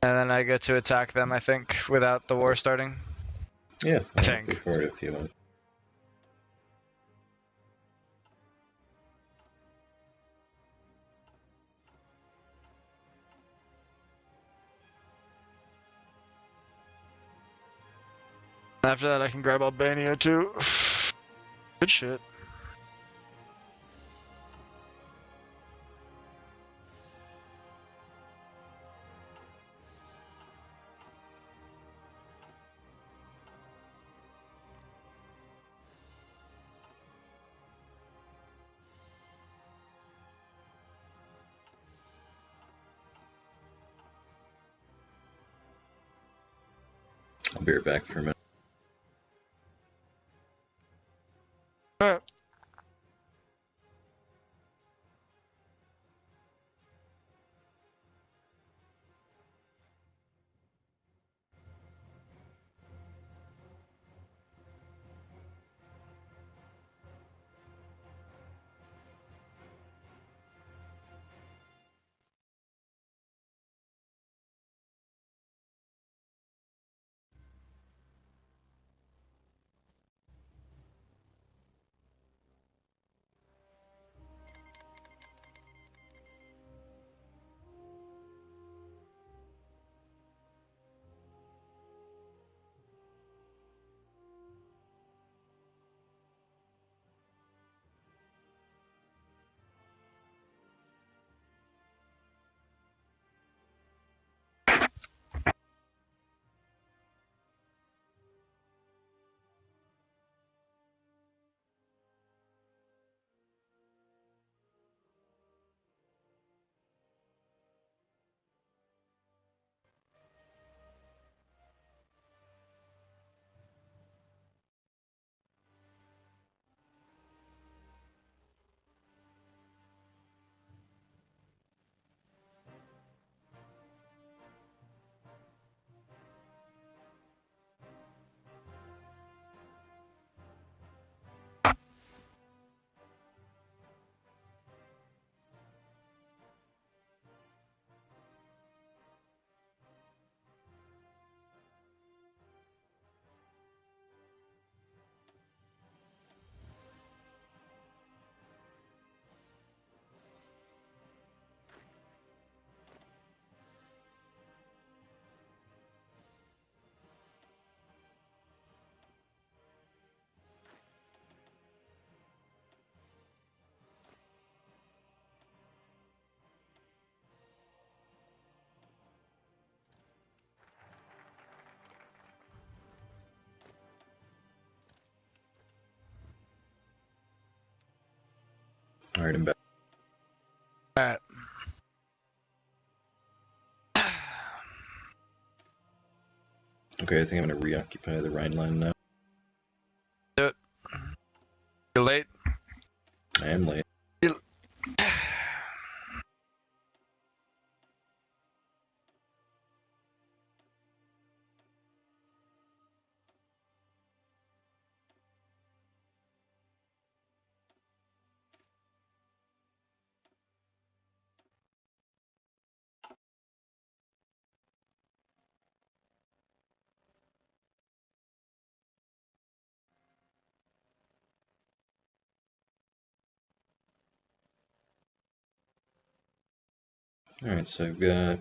then I get to attack them, I think, without the war starting. Yeah, I I'll go think. for it if you want. After that, I can grab Albania too. Good shit. I'll be right back for a minute. Alright. Alright, I'm back. Alright. Okay, I think I'm gonna reoccupy the Rhineland now. Do it. You're late. I am late. Alright, so I've got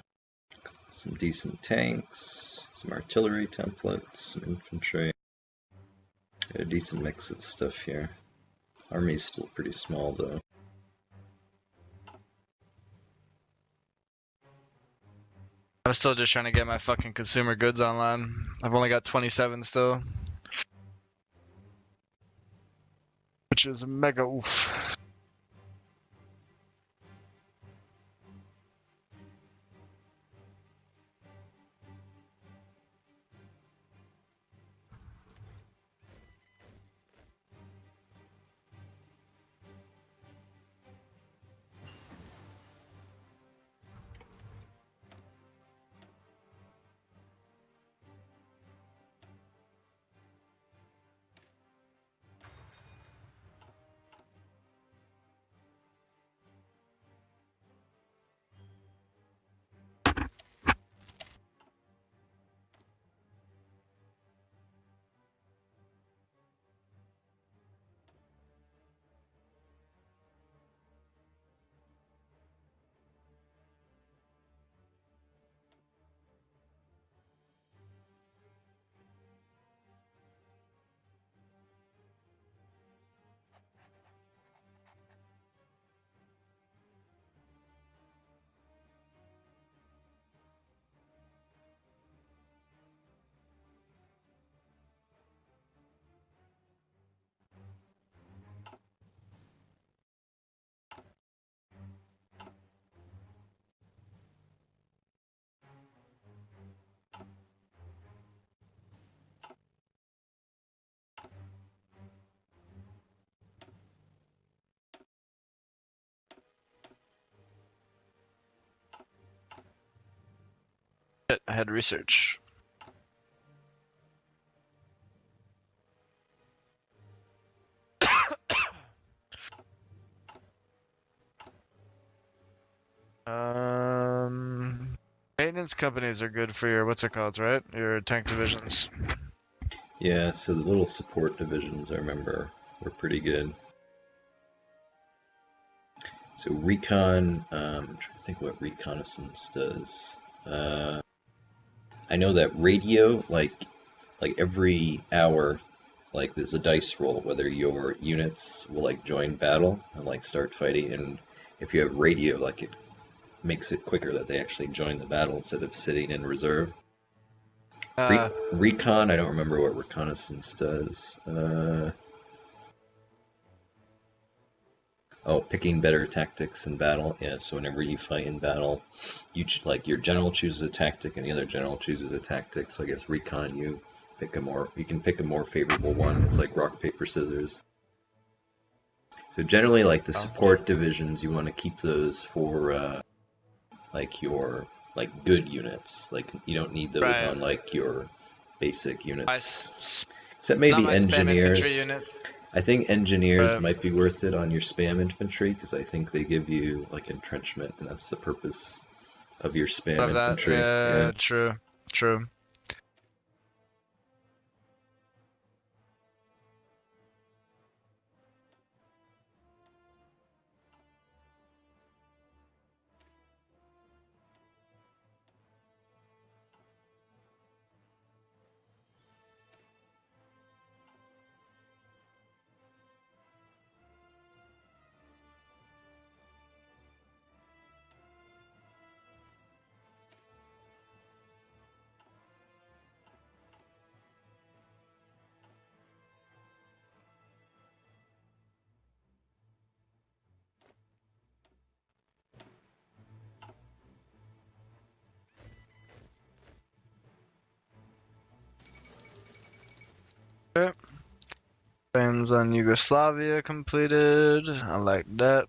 some decent tanks, some artillery templates, some infantry. Got a decent mix of stuff here. Army's still pretty small though. I'm still just trying to get my fucking consumer goods online. I've only got 27 still. Which is mega oof. Shit, I had research. Maintenance companies are good for your what's it called, right? Your tank divisions. Yeah, so the little support divisions I remember were pretty good. So recon, I'm trying to think what reconnaissance does. I know that radio, like every hour, like there's a dice roll whether your units will like join battle and like start fighting, and if you have radio, like it makes it quicker that they actually join the battle instead of sitting in reserve. Recon, I don't remember what reconnaissance does. Oh, picking better tactics in battle. Yeah, so whenever you fight in battle, you like your general chooses a tactic and the other general chooses a tactic. So I guess recon, you can pick a more favorable one. It's like rock paper scissors. So generally, like the support divisions, you want to keep those for like your good units. Like you don't need those on like your basic units. Except maybe engineers. I think engineers might be worth it on your spam infantry because I think they give you like entrenchment, and that's the purpose of your spam infantry. Yeah, true. Okay. Plans on Yugoslavia completed. I like that.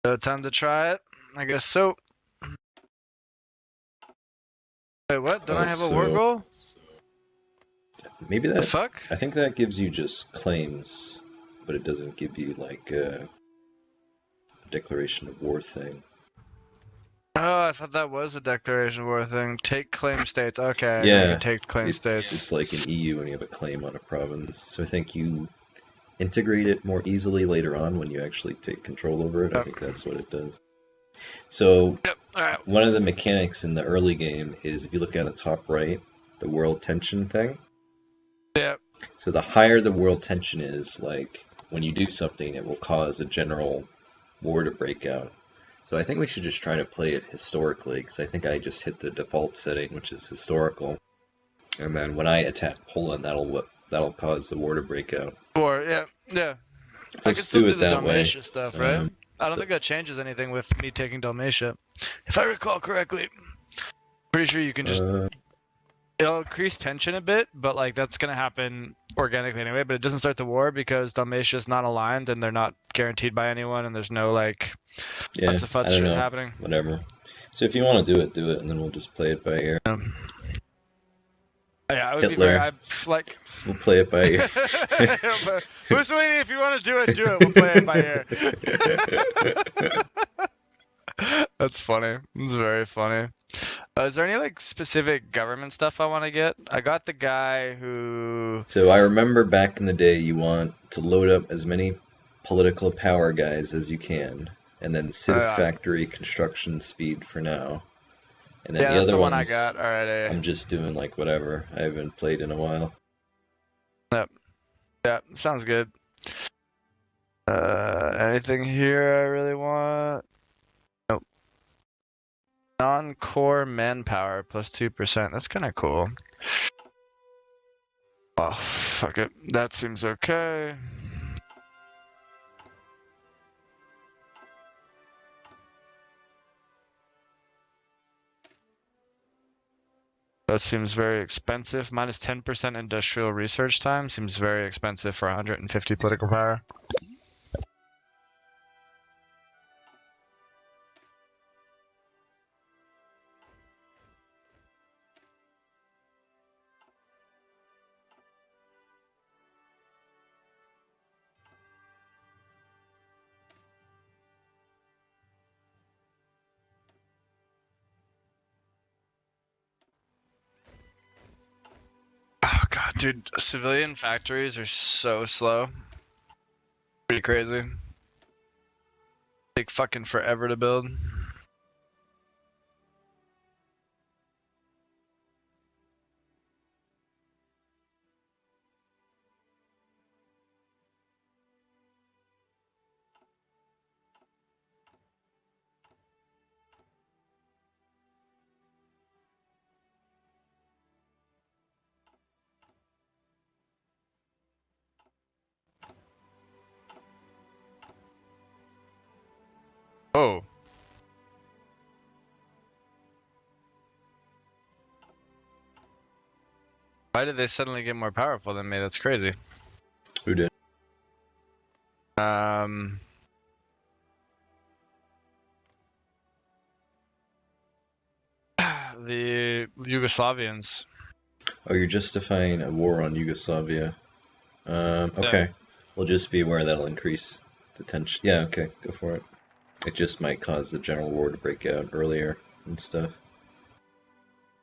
So time to try it? I guess so. Wait, what? Don't I have a war goal? Maybe that. The fuck? I think that gives you just claims, but it doesn't give you like a declaration of war thing. Oh, I thought that was a declaration of war thing. Take claim states. Okay, Yeah, you can take claim states. It's like in EU when you have a claim on a province. So I think you integrate it more easily later on when you actually take control over it. I think that's what it does. So one of the mechanics in the early game is if you look at the top right, the world tension thing. Yeah. So the higher the world tension is, like when you do something, it will cause a general war to break out. So I think we should just try to play it historically, because I think I just hit the default setting, which is historical. And then when I attack Poland, that'll cause the war to break out. War, yeah. So I can still do the Dalmatia stuff, right? I don't think that changes anything with me taking Dalmatia. If I recall correctly, pretty sure you can just it'll increase tension a bit, but like that's gonna happen organically anyway. But it doesn't start the war because Dalmatia is not aligned and they're not guaranteed by anyone, and there's no like what's the fuss shit happening. Whatever. So if you want to do it, and then we'll just play it by ear. Yeah, I would Hitler. We'll play it by ear. Mussolini, if you want to do it, We'll play it by ear. That's funny. It's very funny. Is there any like specific government stuff I want to get? I got the guy who. So I remember back in the day, you want to load up as many political power guys as you can, and then Civ Factory construction speed for now. And then the other one I got already. I'm just doing like whatever. I haven't played in a while. Yep. Yeah, sounds good. Anything here I really want? Nope. Non-core manpower plus 2%. That's kind of cool. Oh, fuck it. That seems okay. That seems very expensive. Minus 10% industrial research time seems very expensive for 150 political power. Oh god, dude, civilian factories are so slow. Pretty crazy. Take fucking forever to build. Oh. Why did they suddenly get more powerful than me? That's crazy. Who did? The Yugoslavians. Oh, you're justifying a war on Yugoslavia. Okay. Yeah. We'll just be aware that'll increase the tension. Yeah, okay, go for it. It just might cause the general war to break out earlier and stuff.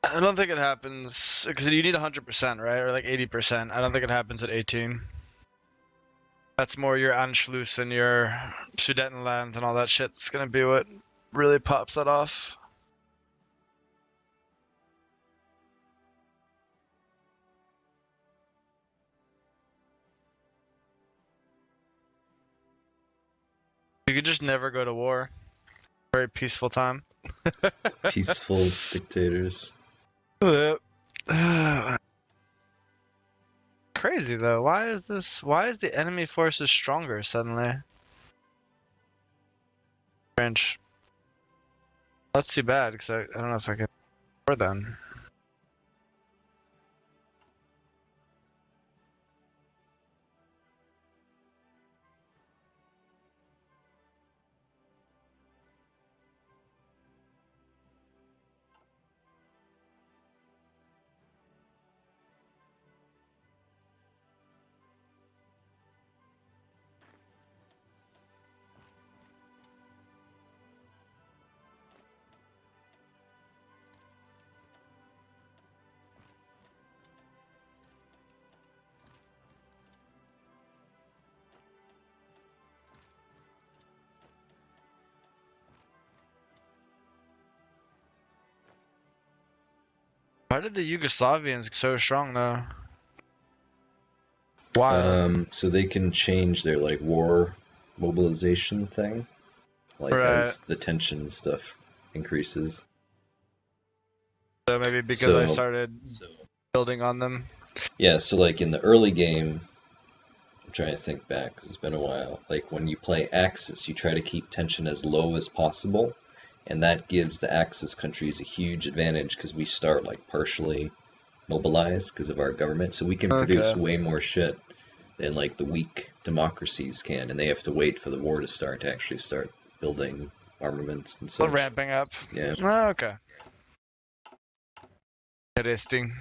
I don't think it happens because you need 100%, right? Or like 80%. I don't think it happens at 18. That's more your Anschluss and your Sudetenland and all that shit. It's gonna be what really pops that off. You could just never go to war. Very peaceful time. Peaceful dictators. Crazy though. Why is the enemy forces stronger suddenly? French. That's too bad because I don't know if I can afford them. Why did the Yugoslavians get so strong though? Why? So they can change their like war mobilization thing, like Right. as the tension stuff increases. So maybe because I started building on them. Yeah, so like in the early game, I'm trying to think back 'cause it's been a while. Like when you play Axis, you try to keep tension as low as possible, and that gives the Axis countries a huge advantage because we start like partially mobilized because of our government, so we can produce way more shit than like the weak democracies can, and they have to wait for the war to start to actually start building armaments and such. Ramping up. Yeah. Oh, okay. Interesting.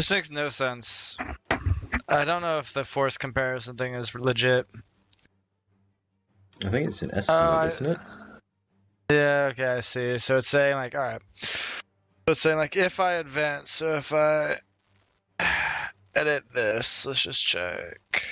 This makes no sense. I don't know if the force comparison thing is legit. I think it's an estimate, isn't it? Yeah, okay, I see. So it's saying like, alright. So it's saying like if I advance, so if I edit this, let's just check.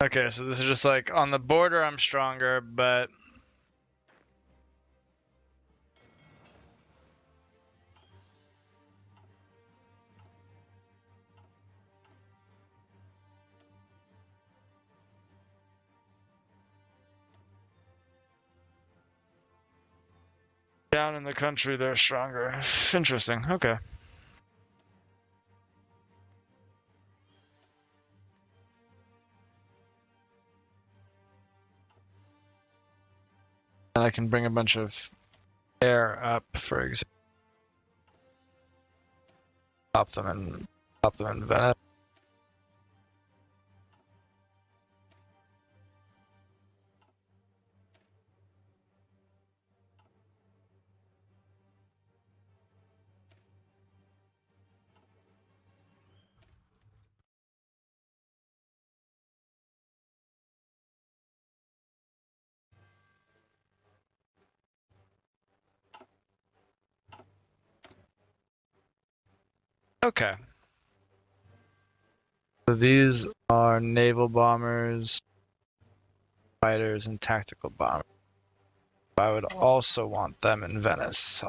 Okay, so this is just like on the border I'm stronger, but down in the country they're stronger. Interesting. Okay. And I can bring a bunch of air up, for example. Pop them in Venice. Okay. So these are naval bombers, fighters, and tactical bombers. I would also want them in Venice.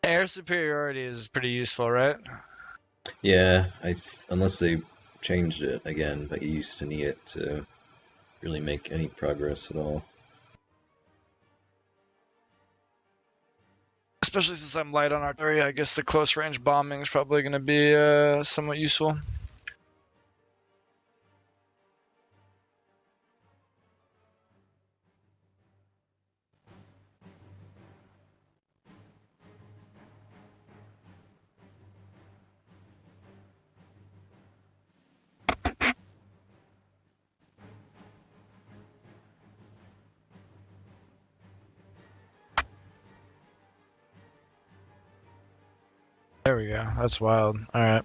Air superiority is pretty useful, right? Yeah, unless they changed it again, but you used to need it to really make any progress at all. Especially since I'm light on artillery, I guess the close range bombing is probably going to be somewhat useful. There we go. That's wild. All right.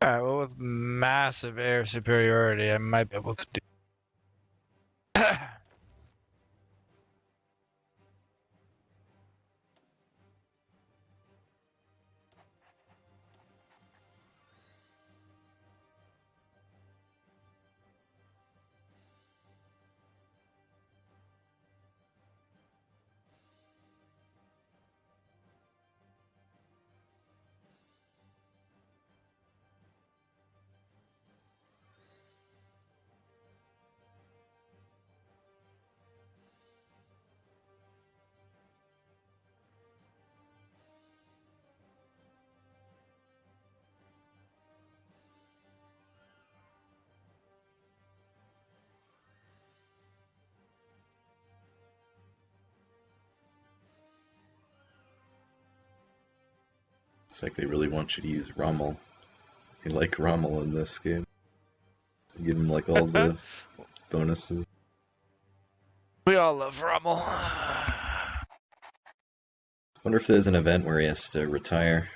All right. Well, with massive air superiority, I might be able to do. It's like they really want you to use Rommel. They like Rommel in this game. Give him like all the bonuses. We all love Rommel. Wonder if there's an event where he has to retire.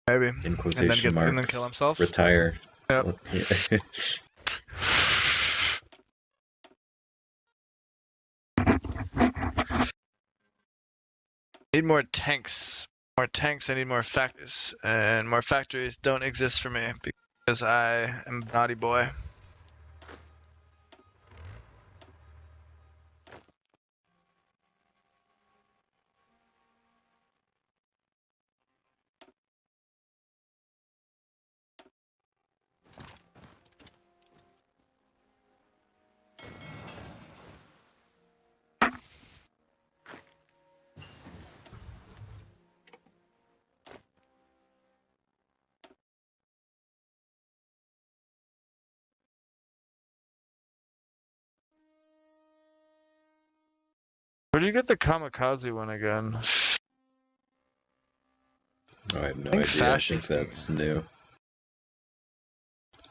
Maybe. In quotation and then marks. kill himself. Retire. Yep. Yeah. Need more tanks. More tanks, I need more factories. And more factories don't exist for me because I am a naughty boy. Where do you get the kamikaze one again? Oh, I have no think idea. I think fascists that's new.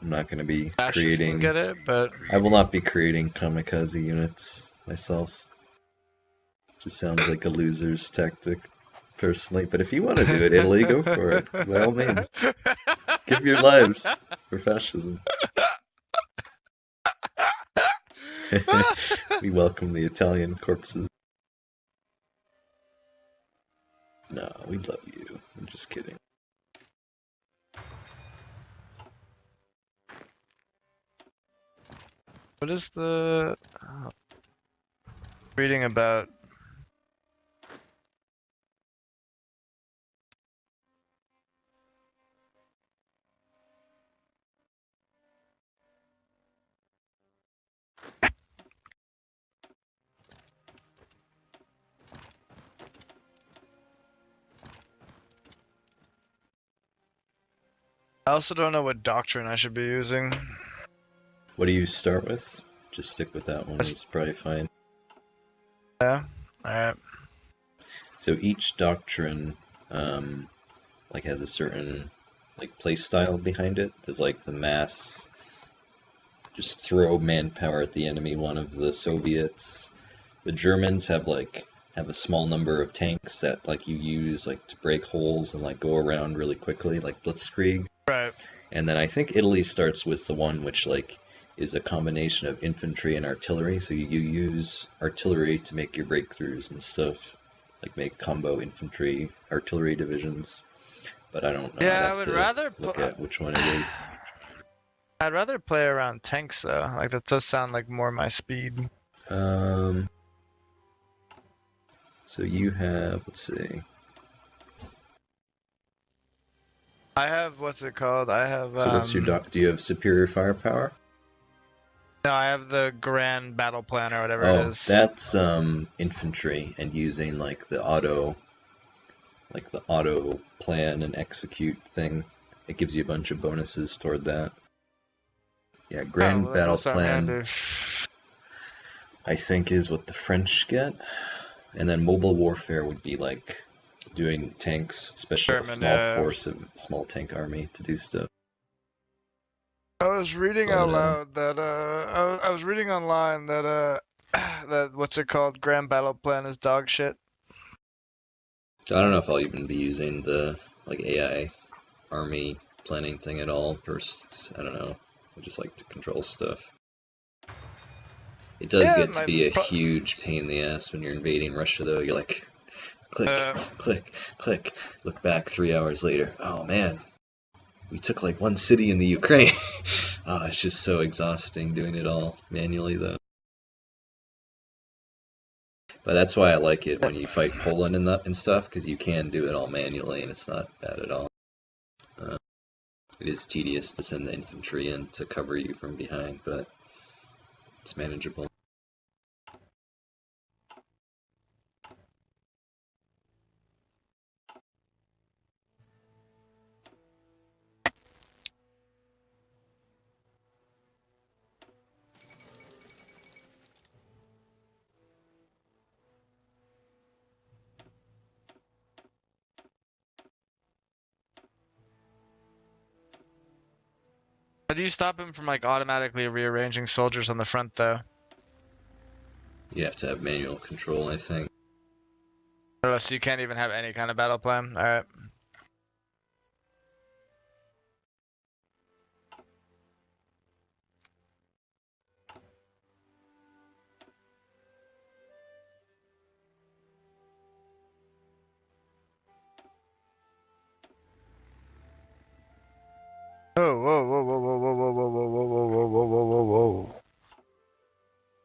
I'm not going to be Fascists can creating. get it, but I will not be creating kamikaze units myself. Just sounds like a loser's tactic, personally. But if you want to do it, Italy, go for it. By all means. Give your lives for fascism. We welcome the Italian corpses. No, we love you. I'm just kidding. What is the reading about? I also don't know what doctrine I should be using. What do you start with? Just stick with that one. It's probably fine. Yeah. All right. So each doctrine, like has a certain like play style behind it. There's like the mass, just throw manpower at the enemy. One of the Soviets, the Germans have a small number of tanks that like you use like to break holes and like go around really quickly, like Blitzkrieg. Right. And then I think Italy starts with the one which like is a combination of infantry and artillery. So you use artillery to make your breakthroughs and stuff, like make combo infantry artillery divisions. But I don't know. Yeah, I'd I would have to rather look at which one it is. I'd rather play around tanks though. Like that does sound like more my speed. So you have, let's see. I have what's it called? I have. So what's your do you have superior firepower? No, I have the grand battle plan or whatever Oh, it is. that's infantry and using like the auto plan and execute thing. It gives you a bunch of bonuses toward that. Yeah, grand battle plan. I think is what the French get, and then mobile warfare would be like doing tanks, especially a small force of small tank army to do stuff. I was reading out loud that I was reading online that that what's it called? Grand battle plan is dog shit. I don't know if I'll even be using the like AI army planning thing at all. First, I don't know. I just like to control stuff. It does get to be a huge pain in the ass when you're invading Russia, though. You're like, click, click, click. Look back 3 hours later. Oh man, we took like one city in the Ukraine. Oh, it's just so exhausting doing it all manually, though. But that's why I like it when you fight Poland and stuff, because you can do it all manually, and it's not bad at all. It is tedious to send the infantry in to cover you from behind, but it's manageable. How do you stop him from like automatically rearranging soldiers on the front though? You have to have manual control, I think. So you can't even have any kind of battle plan? Alright.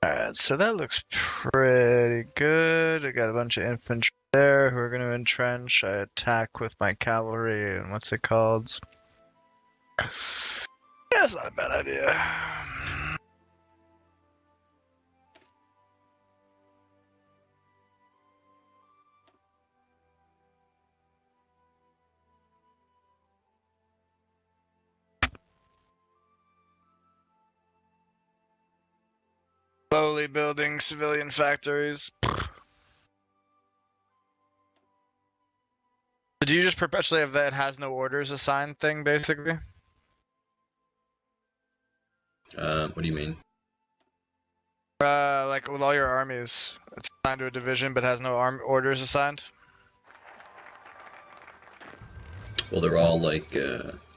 Alright, so that looks pretty good. I got a bunch of infantry there who are going to entrench. I attack with my cavalry and what's it called? Yeah, it's not a bad idea. Slowly building civilian factories. Do you just perpetually have that has no orders assigned thing, basically? What do you mean? Like with all your armies, it's assigned to a division but has no orders assigned? Well, they're all like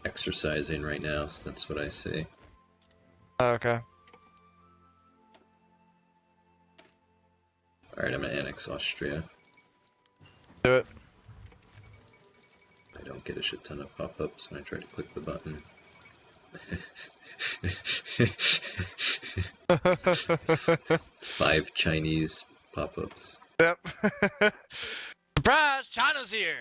exercising right now, so that's what I see. Oh, okay. Alright, I'm gonna annex Austria. Do it. I don't get a shit ton of pop-ups when I try to click the button. 5 Chinese pop-ups. Yep. Surprise! China's here!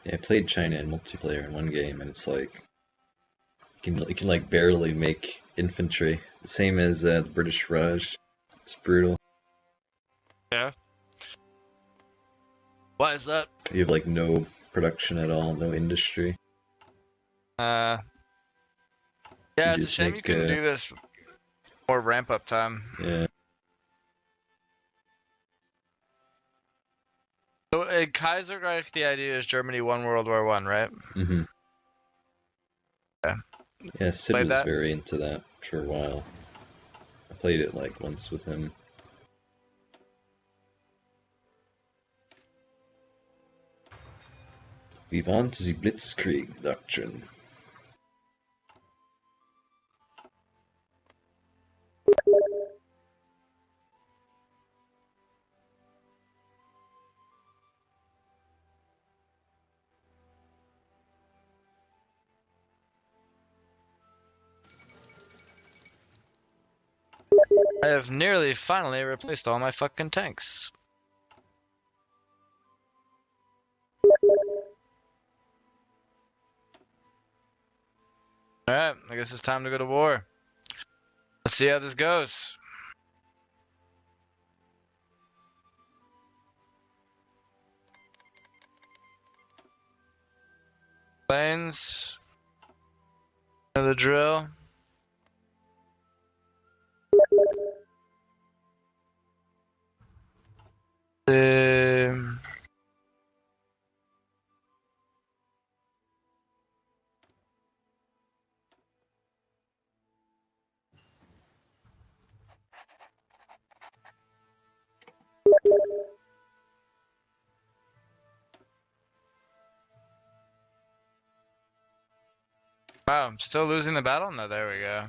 Yeah, I played China in multiplayer in one game, and it's like you can like barely make infantry. The same as the British Raj. It's brutal. Yeah. Why is that? You have like no production at all, no industry. Yeah, You it's a just shame you make, couldn't do this more ramp up time. Yeah. So in Kaiserreich, the idea is Germany won World War I, right? Mm-hmm. Yeah. Yeah, Sid Played was that? very into that for a while. I played it like once with him. Vivant the Blitzkrieg Doctrine. I have nearly finally replaced all my fucking tanks. Alright, I guess it's time to go to war. Let's see how this goes. Planes. The drill. Wow, I'm still losing the battle? No, there we go.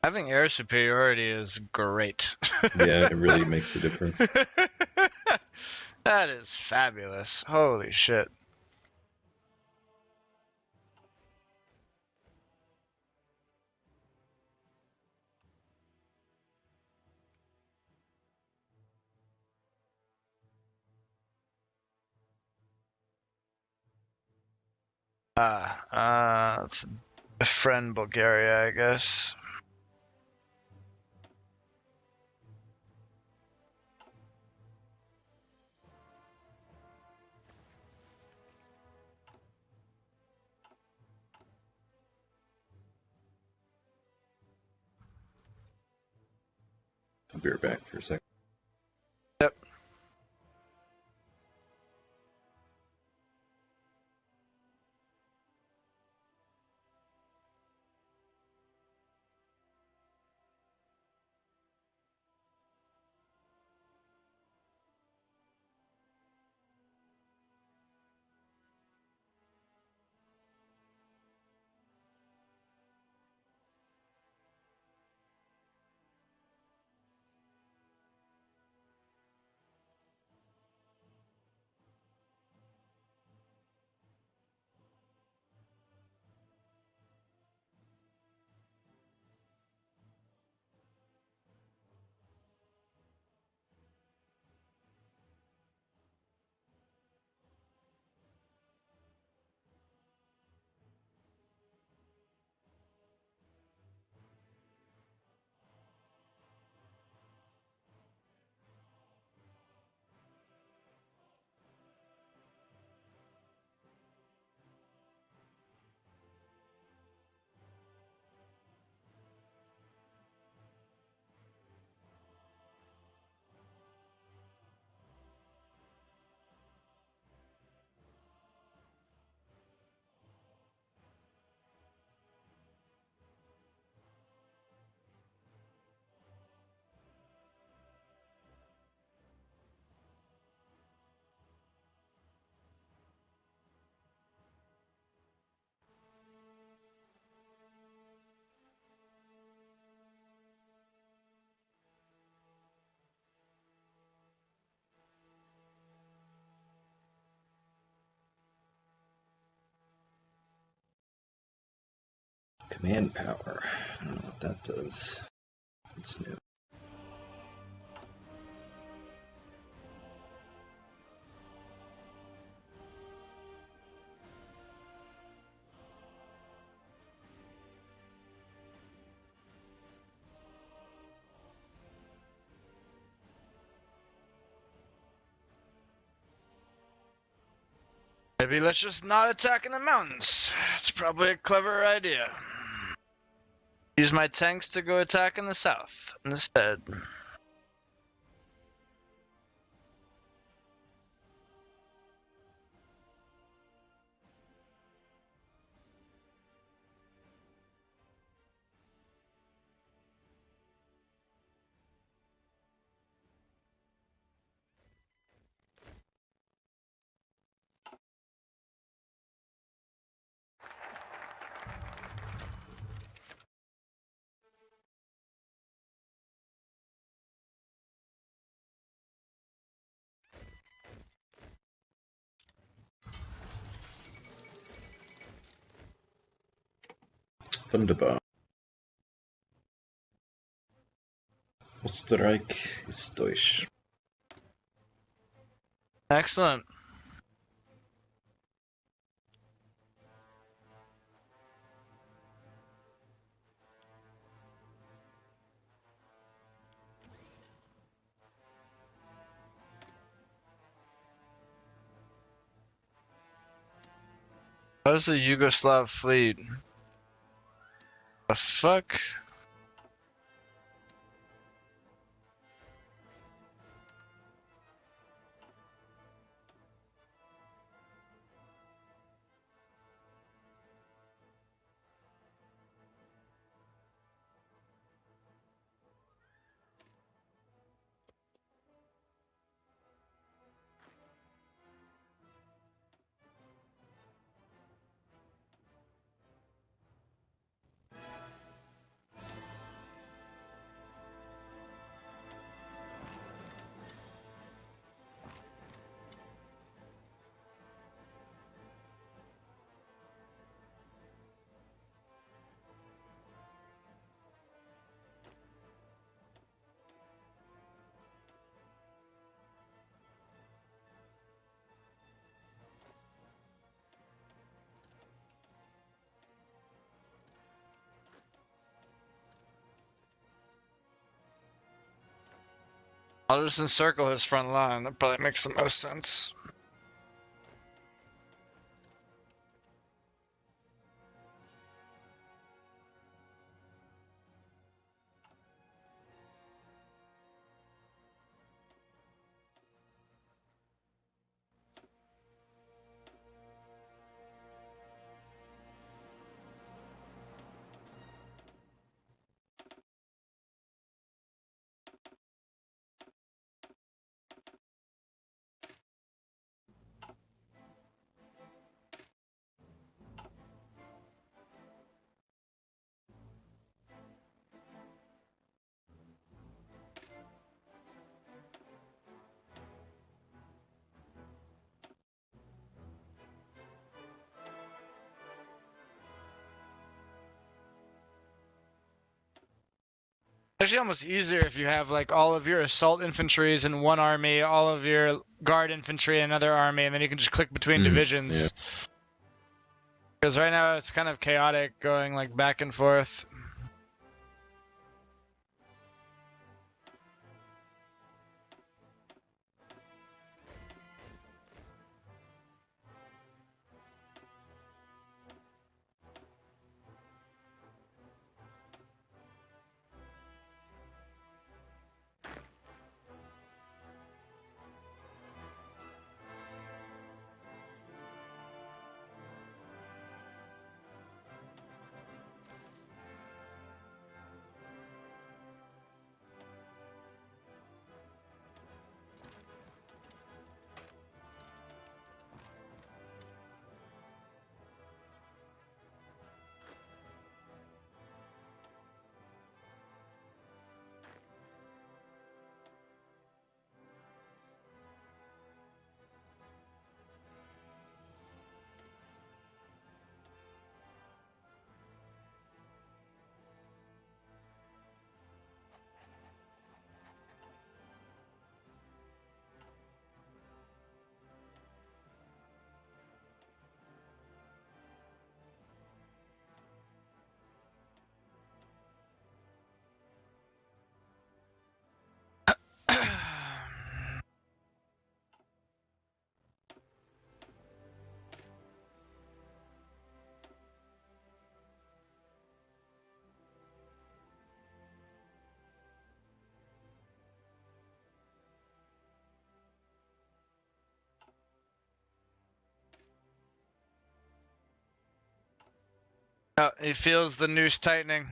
Having air superiority is great. Yeah, it really makes a difference. That is fabulous. Holy shit. It's a friend Bulgaria, I guess. I'll be right back for a second. Yep. Command power. I don't know what that does. It's new. Maybe let's just not attack in the mountains. It's probably a clever idea. Use my tanks to go attack in the south instead. Wunderbar. Österreich ist durch. Excellent. How's the Yugoslav fleet? The fuck? I'll just encircle his front line. That probably makes the most sense. Actually, almost easier if you have like all of your assault infantries in one army, all of your guard infantry in another army, and then you can just click between divisions. Because right now it's kind of chaotic going like back and forth. Oh, he feels the noose tightening.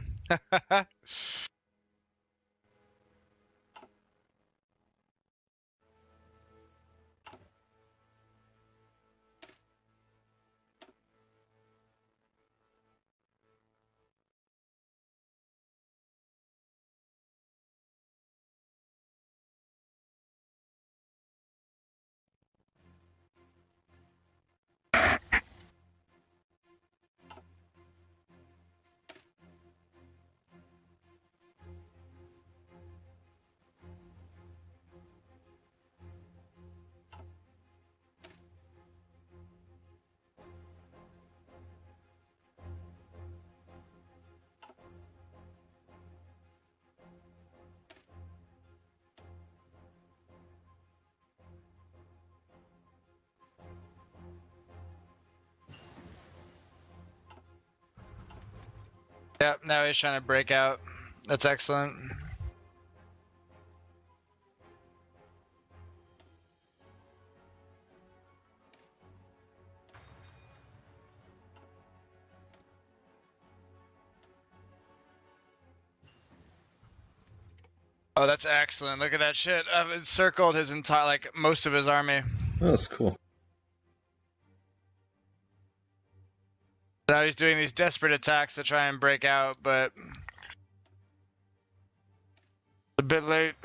Yep, now he's trying to break out. That's excellent. Oh, that's excellent. Look at that shit. I've encircled his entire, like, most of his army. Oh, that's cool. Now he's doing these desperate attacks to try and break out, but a bit late.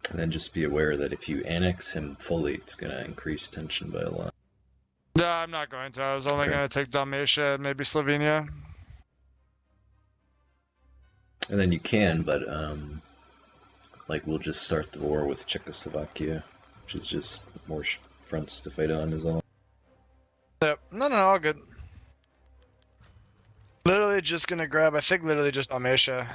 And then just be aware that if you annex him fully, it's going to increase tension by a lot. No, I'm not going to. I was only going to take Dalmatia and maybe Slovenia. And then you can, but like we'll just start the war with Czechoslovakia, which is just more fronts to fight on, is all. Yep. No, all good. Literally just gonna grab, I think literally just Dalmatia.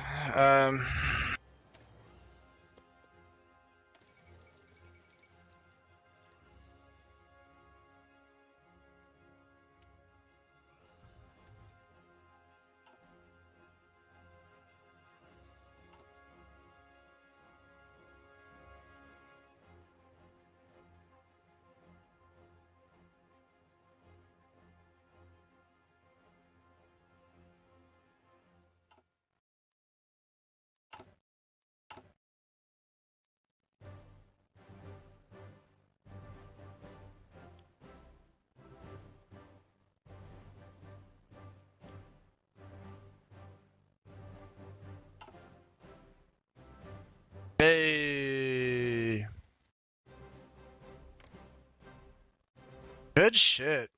Hey. Good shit.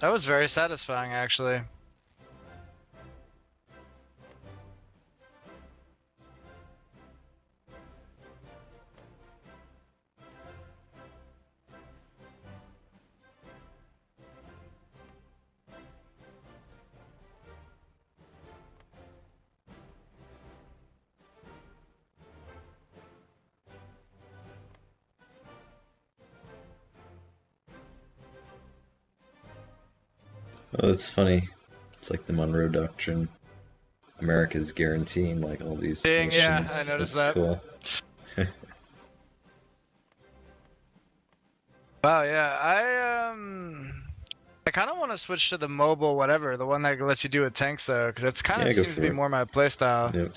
That was very satisfying, actually. Oh, it's funny. It's like the Monroe Doctrine. America's guaranteeing like all these Dang, nations. yeah, I noticed That's that. cool. Wow, yeah, I kind of want to switch to the mobile whatever, the one that lets you do with tanks though, because it's kind of Yeah, go seems to for be it. more my playstyle. Yep.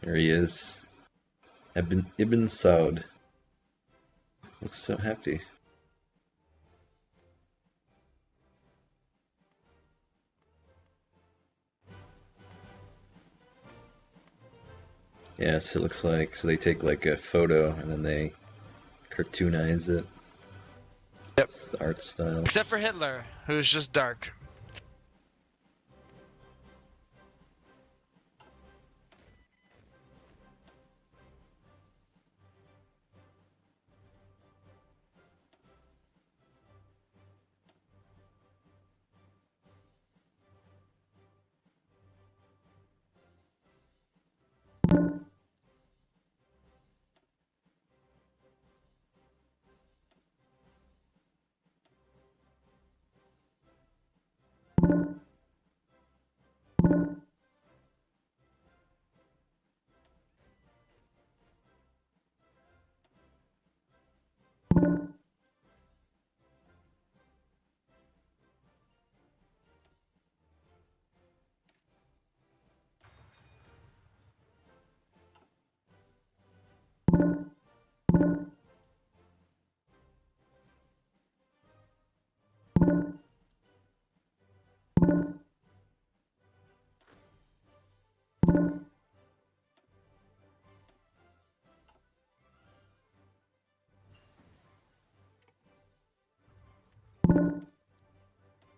There he is. Ibn Saud. Looks so happy. Yeah, so it looks like, so they take like a photo and then they cartoonize it. Yep. It's the art style. Except for Hitler, who's just dark.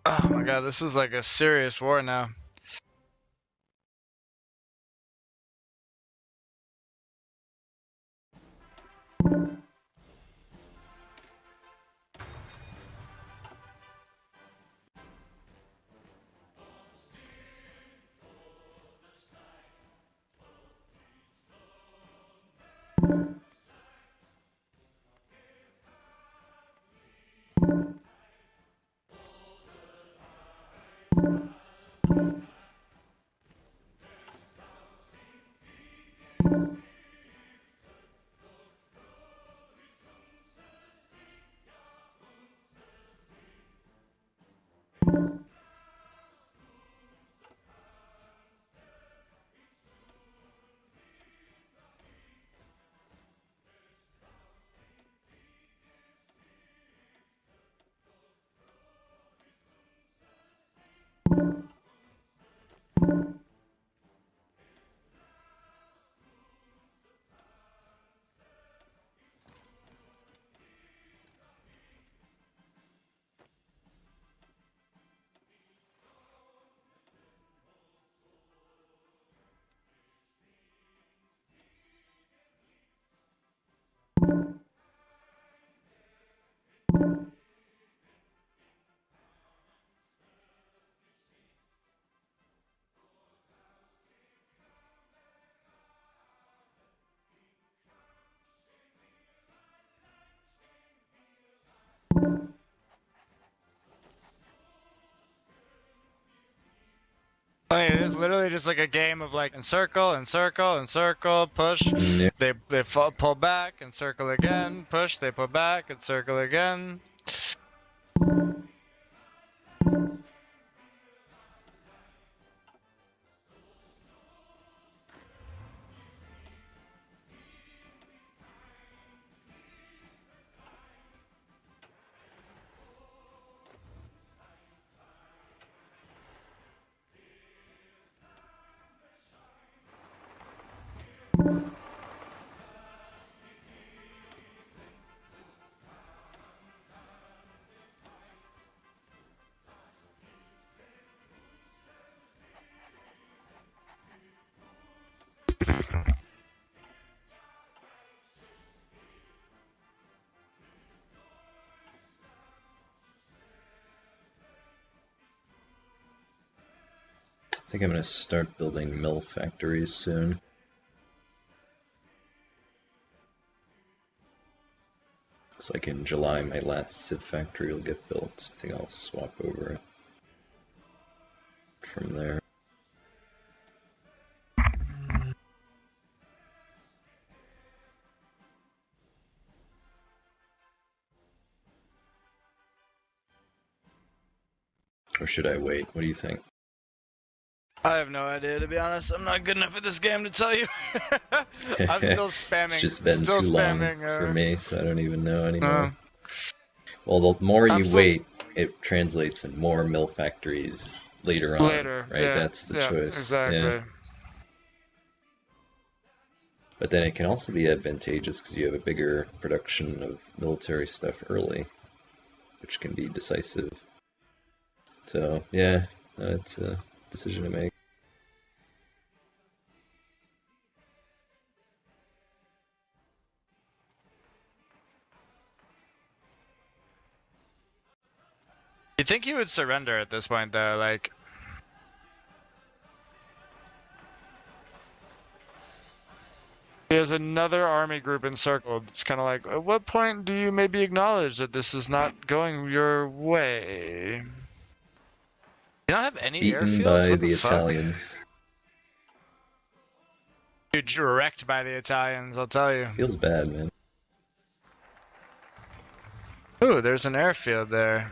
Oh my god, this is like a serious war now. I mean, it is literally just like a game of like encircle, encircle, encircle, push. Yeah. They pull back, encircle again, push. They pull back, encircle again. I think I'm going to start building mill factories soon. Looks like in July my last Civ factory will get built, so I think I'll swap over it from there. Or should I wait? What do you think? I have no idea, to be honest. I'm not good enough at this game to tell you. I'm still spamming. It's just been too long for me, so I don't even know anymore. Well, the more you wait, it translates in more mill factories later on, right? Yeah, that's the choice. Exactly. Yeah. But then it can also be advantageous because you have a bigger production of military stuff early, which can be decisive. So, yeah, it's a decision to make. You think he would surrender at this point, though? Like, he has another army group encircled. It's kind of like, at what point do you maybe acknowledge that this is not going your way? You don't have any Beaten airfields? by the Italians. Dude, wrecked by the Italians, I'll tell you. Feels bad, man. Ooh, there's an airfield there.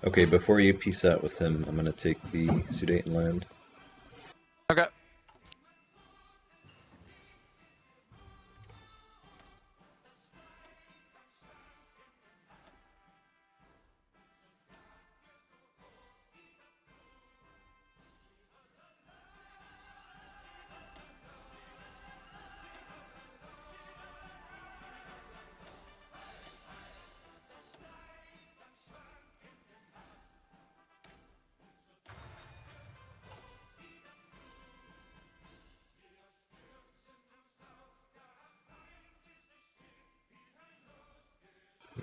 Okay, before you peace out with him, I'm gonna take the Sudeten land. Okay.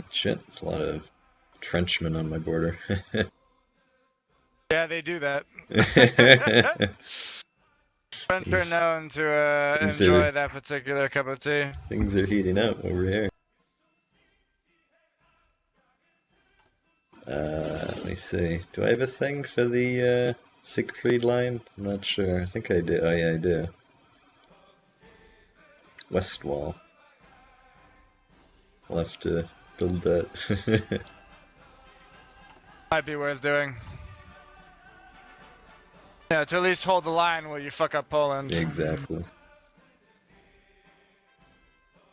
Shit, there's a lot of Frenchmen on my border. Yeah, they do that. French are known to enjoy that particular cup of tea. Things are heating up over here. Let me see. Do I have a thing for the Siegfried line? I'm not sure. I think I do. Oh yeah, I do. West wall. I'll have to build that. Might be worth doing. Yeah, to at least hold the line while you fuck up Poland. Exactly.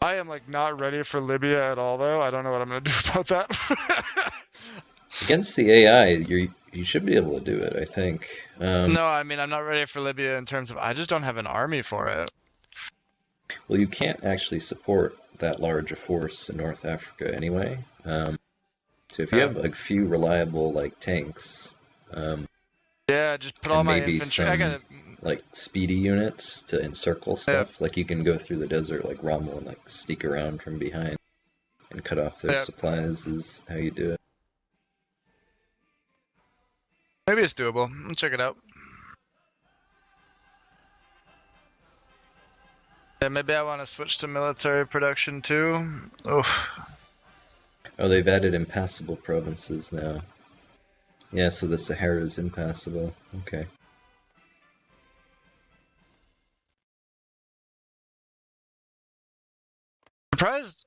I am like not ready for Libya at all, though. I don't know what I'm gonna do about that. Against the AI, you should be able to do it, I think. No, I mean I'm not ready for Libya in terms of I just don't have an army for it. Well, you can't actually support that large a force in North Africa anyway. So if you have like few reliable like tanks, Yeah, just put all And my maybe infantry. I got some like speedy units to encircle stuff. Like you can go through the desert like Rommel and like sneak around from behind and cut off their supplies is how you do it. Maybe it's doable. Let's check it out. Yeah, maybe I want to switch to military production too. Oof. Oh, they've added impassable provinces now. Yeah, so the Sahara is impassable. Okay. Surprised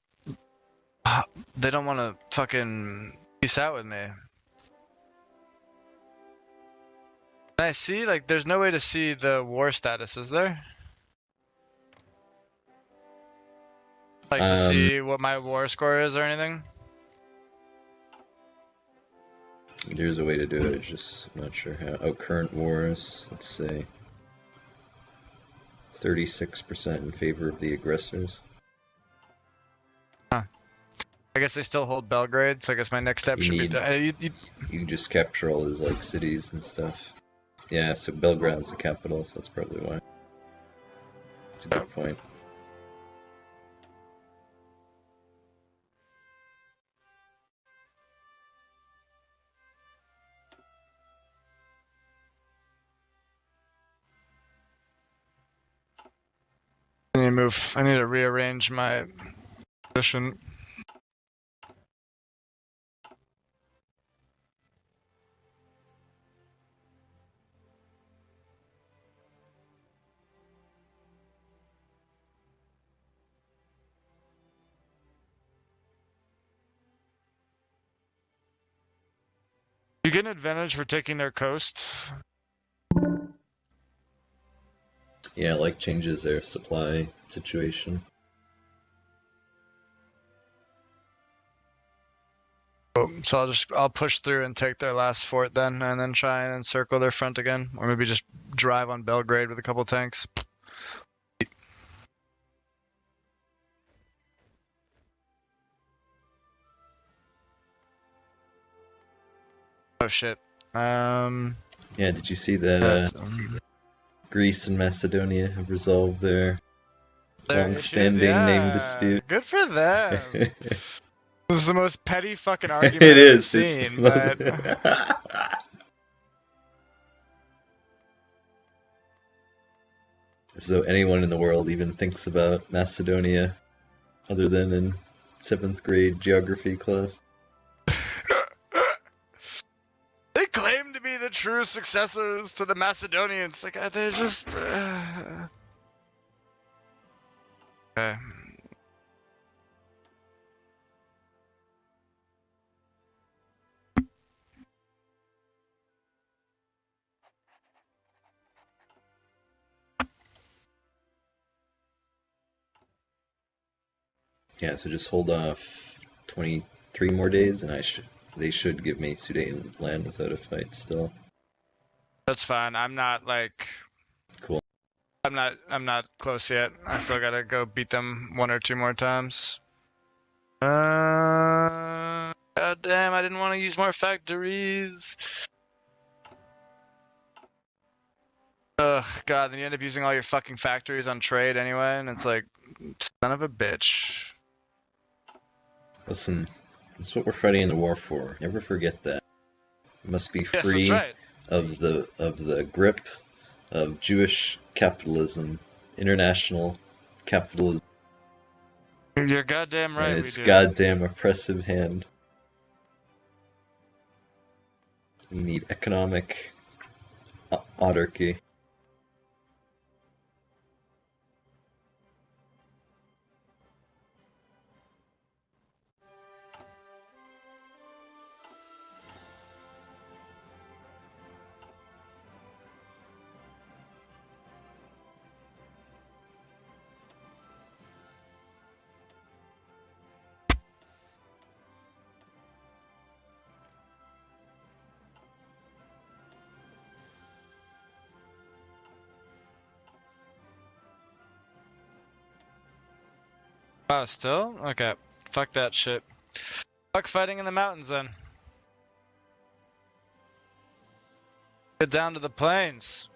they don't want to fucking peace out with me. Can I see? Like, there's no way to see the war status, is there? Like, to see what my war score is or anything? There's a way to do it, just I'm not sure how. Oh, current wars, let's say 36% in favor of the aggressors. Huh. I guess they still hold Belgrade, so I guess my next step should be... You just capture all those like cities and stuff. Yeah, so Belgrade's the capital, so that's probably why. That's a good point. I need to rearrange my position. You get an advantage for taking their coast. Yeah, it like changes their supply situation. So I'll push through and take their last fort then, and then try and encircle their front again, or maybe just drive on Belgrade with a couple tanks. Oh shit. Yeah, did you see that Greece and Macedonia have resolved their long-standing name dispute? Good for them. This is the most petty fucking argument I've seen, but... As though anyone in the world even thinks about Macedonia other than in 7th grade geography class. They claim to be the true successors to the Macedonians. Like, they're just... Okay. Yeah, so just hold off 23 more days, and they should give me Sudan land without a fight still. That's fine. I'm not like... Cool. I'm not close yet. I still gotta go beat them 1 or 2 more times. God damn, I didn't want to use more factories. Ugh, God, then you end up using all your fucking factories on trade anyway, and it's like, son of a bitch. Listen, that's what we're fighting in the war for. Never forget that. We must be free of the grip of Jewish capitalism, international capitalism. You're goddamn right. And its goddamn oppressive hand. We need economic autarky. Oh, still? Okay. Fuck that shit. Fuck fighting in the mountains then. Get down to the plains.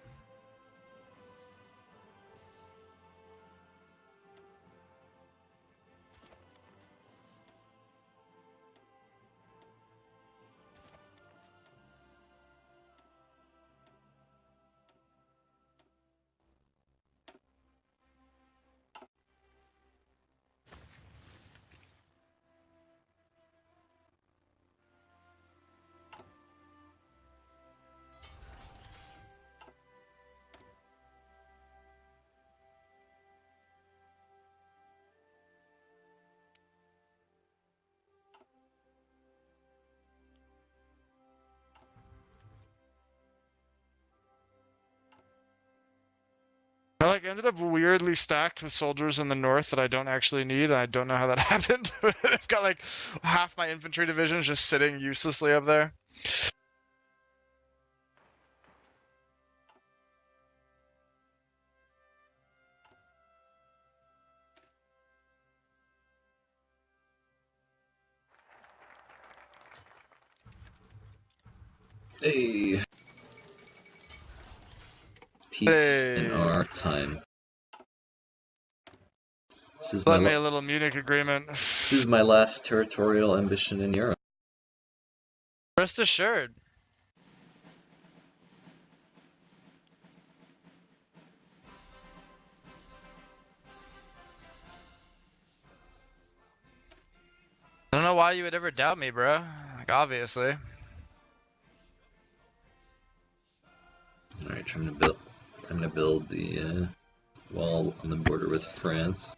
I like ended up weirdly stacked with soldiers in the north that I don't actually need, and I don't know how that happened. I've got like half my infantry division just sitting uselessly up there. Hey. Peace in our time. This is Let me a little Munich agreement. This is my last territorial ambition in Europe. Rest assured. I don't know why you would ever doubt me, bro. Like, obviously. Alright, time to build the wall on the border with France.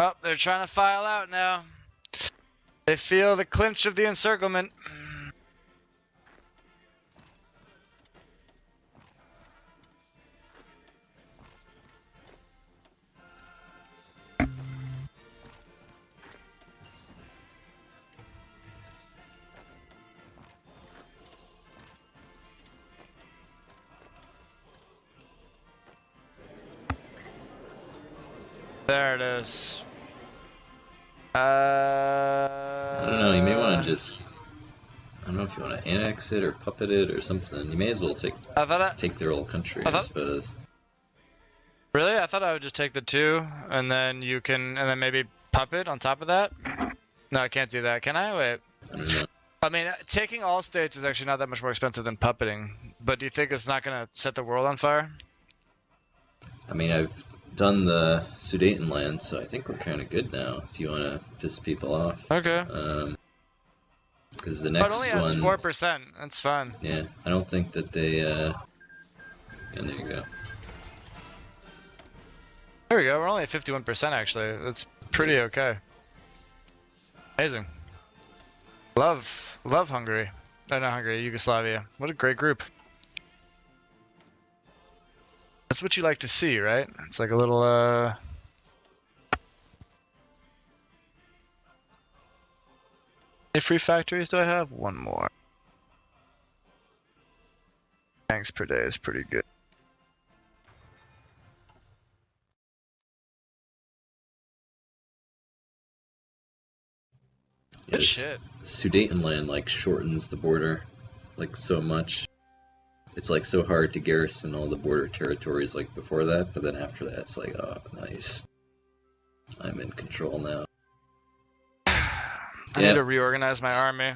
Oh, they're trying to file out now. They feel the clinch of the encirclement. There it is. I don't know, you may want to just... I don't know if you want to annex it or puppet it or something. You may as well take their whole country, I suppose. Really? I thought I would just take the 2, and then you can, and then maybe puppet on top of that? No, I can't do that, can I? Wait. I don't know. I mean, taking all states is actually not that much more expensive than puppeting, but do you think it's not going to set the world on fire? I mean, I've done the Sudetenland, so I think we're kind of good now, if you want to piss people off. Okay. Because the next one... But only adds 4%, that's fine. Yeah, I don't think that they... And there you go. There we go, we're only at 51% actually. That's pretty okay. Amazing. Love Hungary. Oh, not Hungary, Yugoslavia. What a great group. That's what you like to see, right? It's like a little, How many free factories do I have? One more. Tanks per day is pretty good. Yeah, shit. Sudetenland like shortens the border like so much. It's like so hard to garrison all the border territories like before that, but then after that it's like, oh, nice. I'm in control now. I need to reorganize my army.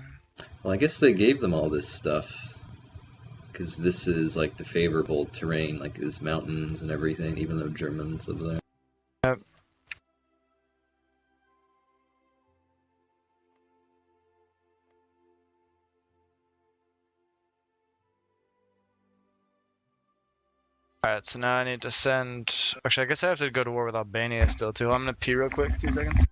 Well, I guess they gave them all this stuff because this is like the favorable terrain, like there's mountains and everything, even though Germans live there. Yep. Alright, so now I need to send... Actually, I guess I have to go to war with Albania still, too. I'm gonna pee real quick, 2 seconds.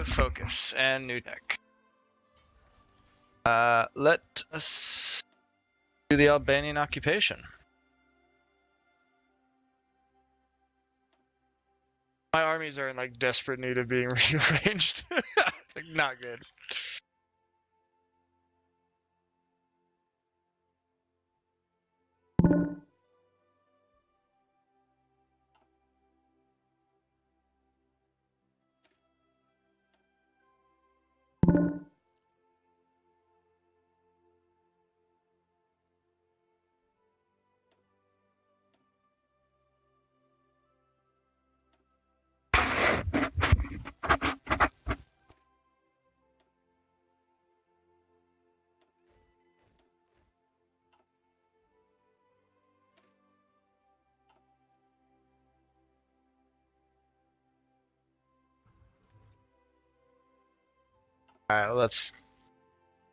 with focus and new tech. Let us do the Albanian occupation. My armies are in like desperate need of being rearranged. Like not good. Alright, let's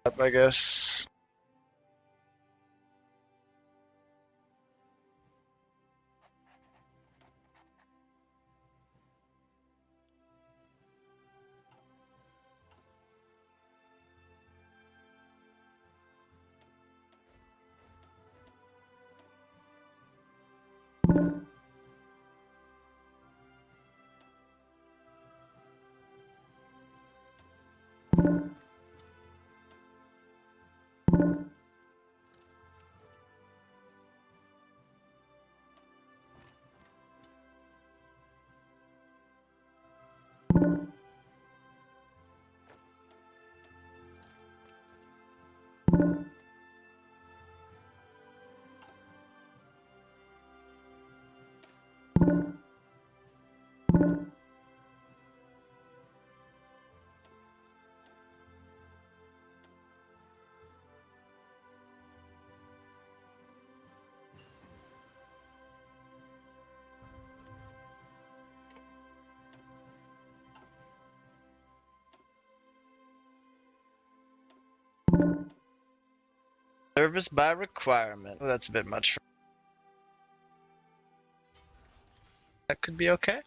up, I guess. Service by requirement. Oh, that's a bit much. That could be okay.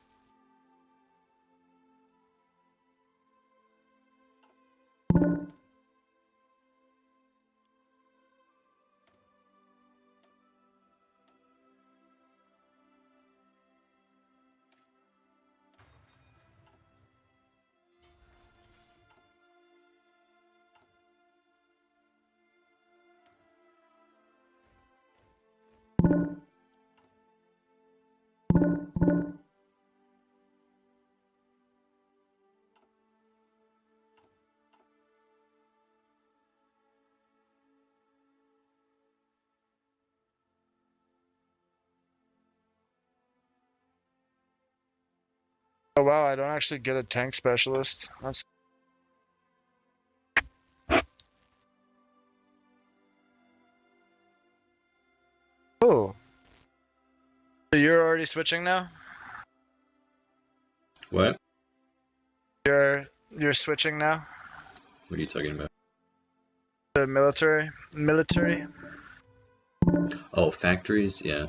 Oh wow, I don't actually get a tank specialist. That's oh. So you're already switching now? What? You're switching now? What are you talking about? The military? Military? Oh, factories? Yeah.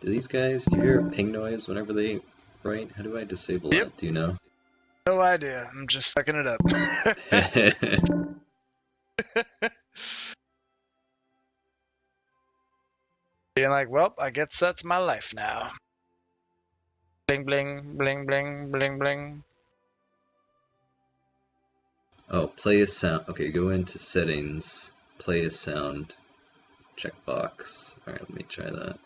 Do these guys, do you hear a ping noise whenever they write? How do I disable Yep. that? Do you know? No idea. I'm just sucking it up. Being like, well, I guess that's my life now. Bling, bling, bling, bling, bling, bling. Oh, play a sound. Okay, go into settings, play a sound, checkbox. Alright, let me try that.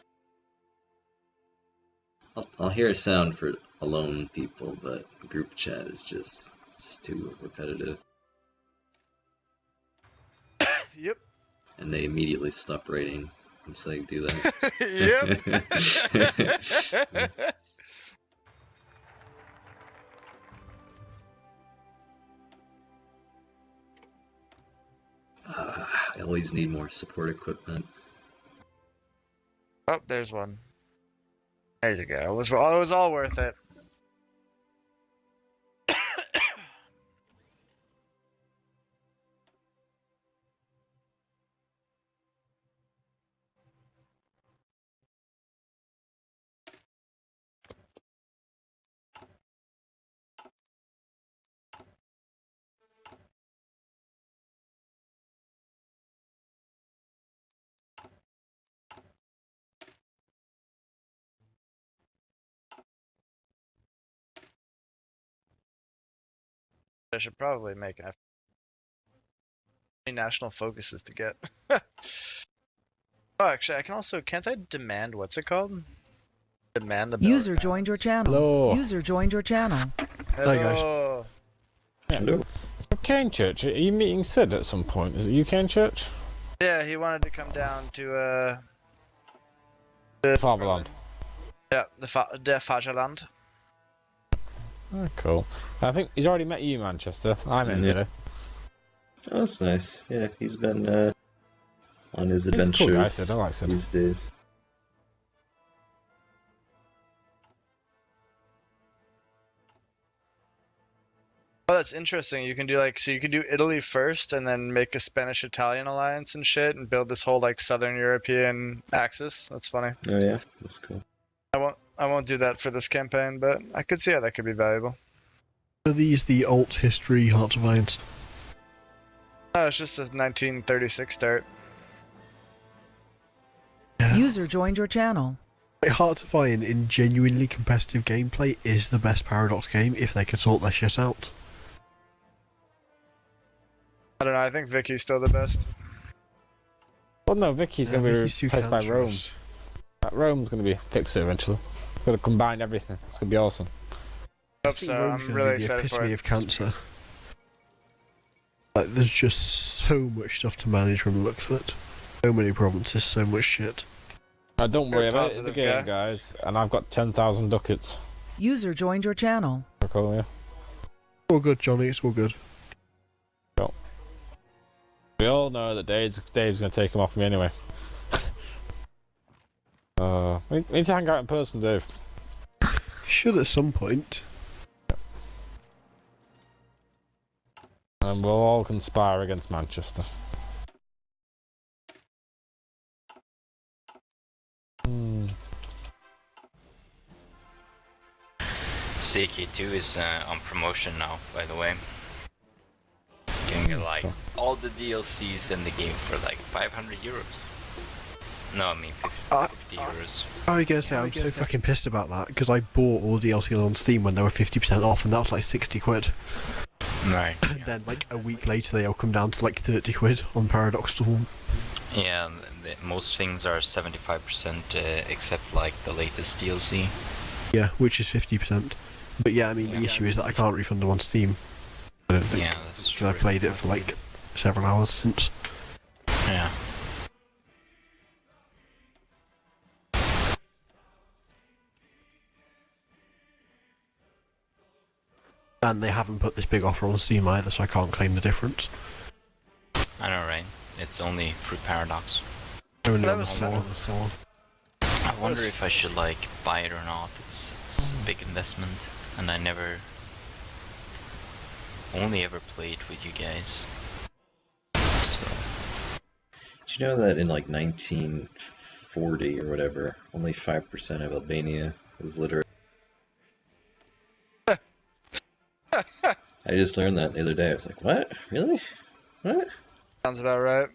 I'll hear a sound for alone people, but group chat is just it's too repetitive. Yep. And they immediately stop writing once they do that. Yep. I always need more support equipment. Oh, there's one. There you go. It was all worth it. I should probably make an national focuses to get. Oh, actually, I can also, can't I demand, what's it called? Demand the User joined your channel. Hello. User joined your channel. Hello. Hi, guys. Hello. Cane Church, are you meeting Sid at some point? Is it you, Cane Church? Yeah, he wanted to come down to, Fatherland. Yeah, the Fatherland. Oh, cool. I think he's already met you, Manchester. I met him Yeah. today. Oh, that's nice. Yeah, he's been on his He's a cool adventures guy, Sid. I like Sid. these days. Oh, that's interesting. You can do like, so you could do Italy first and then make a Spanish-Italian alliance and shit and build this whole like Southern European axis. That's funny. Oh yeah, that's cool. I won't do that for this campaign, but I could see how that could be valuable. Are these the alt history Hearts of Iron? No, it's just a 1936 start. Yeah. User joined your channel. Hearts of Iron in genuinely competitive gameplay is the best Paradox game if they could sort their shit out. I don't know. I think Vicky's still the best. Well, no, Vicky's going to be Vicky's too replaced by Rome. cancerous. Rome's going to be fixed eventually. It's going to combine everything. It's going to be awesome. Hope so. Rome's I'm gonna really be the excited for epitome it. of cancer. Like, there's just so much stuff to manage from the looks of it. So many provinces, so much shit. Don't worry Very about it in the positive game, guy. guys. And I've got 10,000 ducats. User joined your channel. Recall you. All good, Johnny, it's all good. We all know that Dave's going to take him off me anyway. We need to hang out in person, Dave. Should at some point. And we'll all conspire against Manchester. CK2 is on promotion now, by the way. You can get like all the DLCs in the game for like 500 euros. No, I mean 50 euros. I guess I'm so fucking pissed about that because I bought all the DLC on Steam when they were 50% off, and that was like 60 quid. Right. And then like a week later they all come down to like 30 quid on Paradox Storm. Yeah, most things are 75% except like the latest DLC. Yeah, which is 50%. But yeah, I mean the issue is that I can't refund them on Steam. I don't think. Yeah, that's Because I true. played it for like several hours since. Yeah. And they haven't put this big offer on Steam either, so I can't claim the difference. I know, right? It's only through Paradox. Only That on the was store. fun. I wonder if I should like buy it or not. It's a big investment, and I only ever played with you guys. So Did you know that in like 1940 or whatever, only 5% of Albania was literate? I just learned that the other day. I was like, what? Really? What? Sounds about right.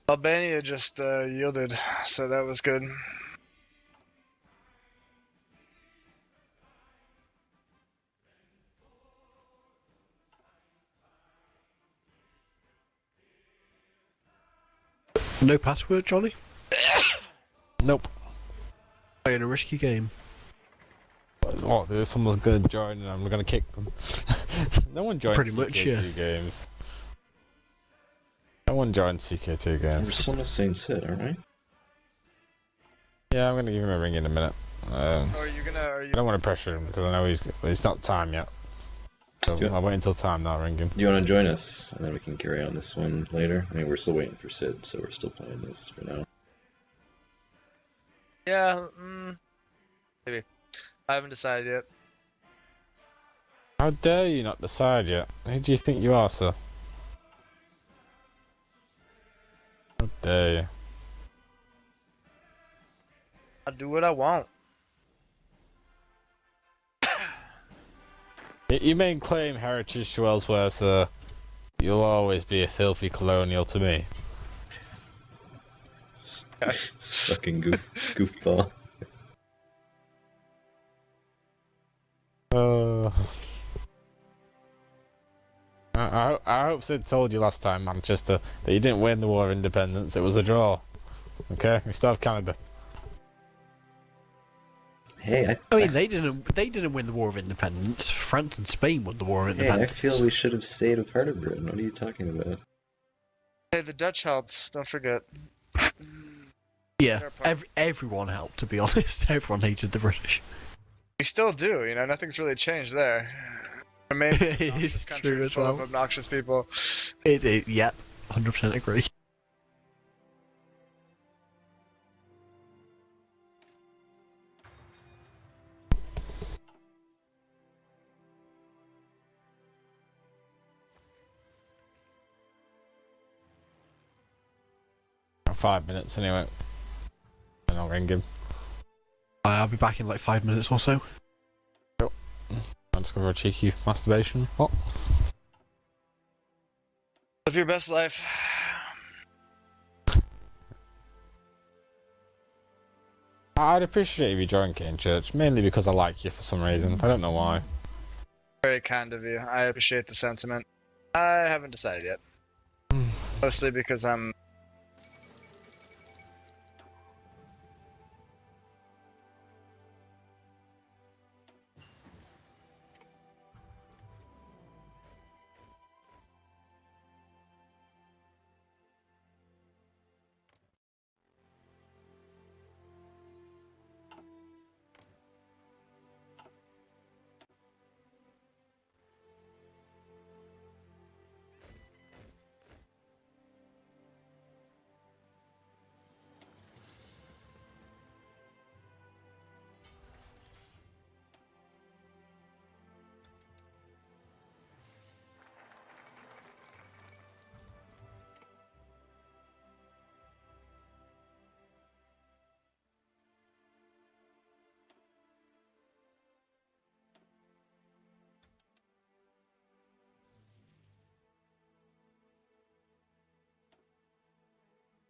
Albania just yielded, so that was good. No password, Johnny? Nope. Playing a risky game. What? Someone's going to join and I'm going to kick them. No one joins Pretty much, CK2 yeah. games. No one joins CK2 We're games. still on the same sit, aren't we? Yeah, I'm going to give him a ring in a minute. Are you gonna? Are you? I don't want to pressure him because I know it's not time yet. So Yeah. I'll wait until time now, ring him. Do you want to join us? And then we can carry on this one later. I mean, we're still waiting for Sid, so we're still playing this for now. Yeah. Maybe. I haven't decided yet. How dare you not decide yet? Who do you think you are, sir? How dare you? I do what I want. You may claim heritage to elsewhere, sir. You'll always be a filthy colonial to me. Fucking goofball. I hope Sid told you last time, Manchester, that you didn't win the War of Independence. It was a draw. Okay, we still have Canada. Hey, I mean, they didn't win the War of Independence. France and Spain won the War of I Independence. feel we should have stayed a part of Britain. What are you talking about? Hey, the Dutch helped. Don't forget. Yeah, everyone helped, to be honest. Everyone hated the British. We still do. You know, nothing's really changed there. Remain an obnoxious country true as full of well. obnoxious people. Yep, 100% agree. Got 5 minutes anyway. And I'll ring him. I'll be back in like 5 minutes or so. I'll discover a cheeky masturbation. What? Live your best life. I'd appreciate if you joined Kane Church, mainly because I like you for some reason. I don't know why. Very kind of you. I appreciate the sentiment. I haven't decided yet. Mostly because I'm...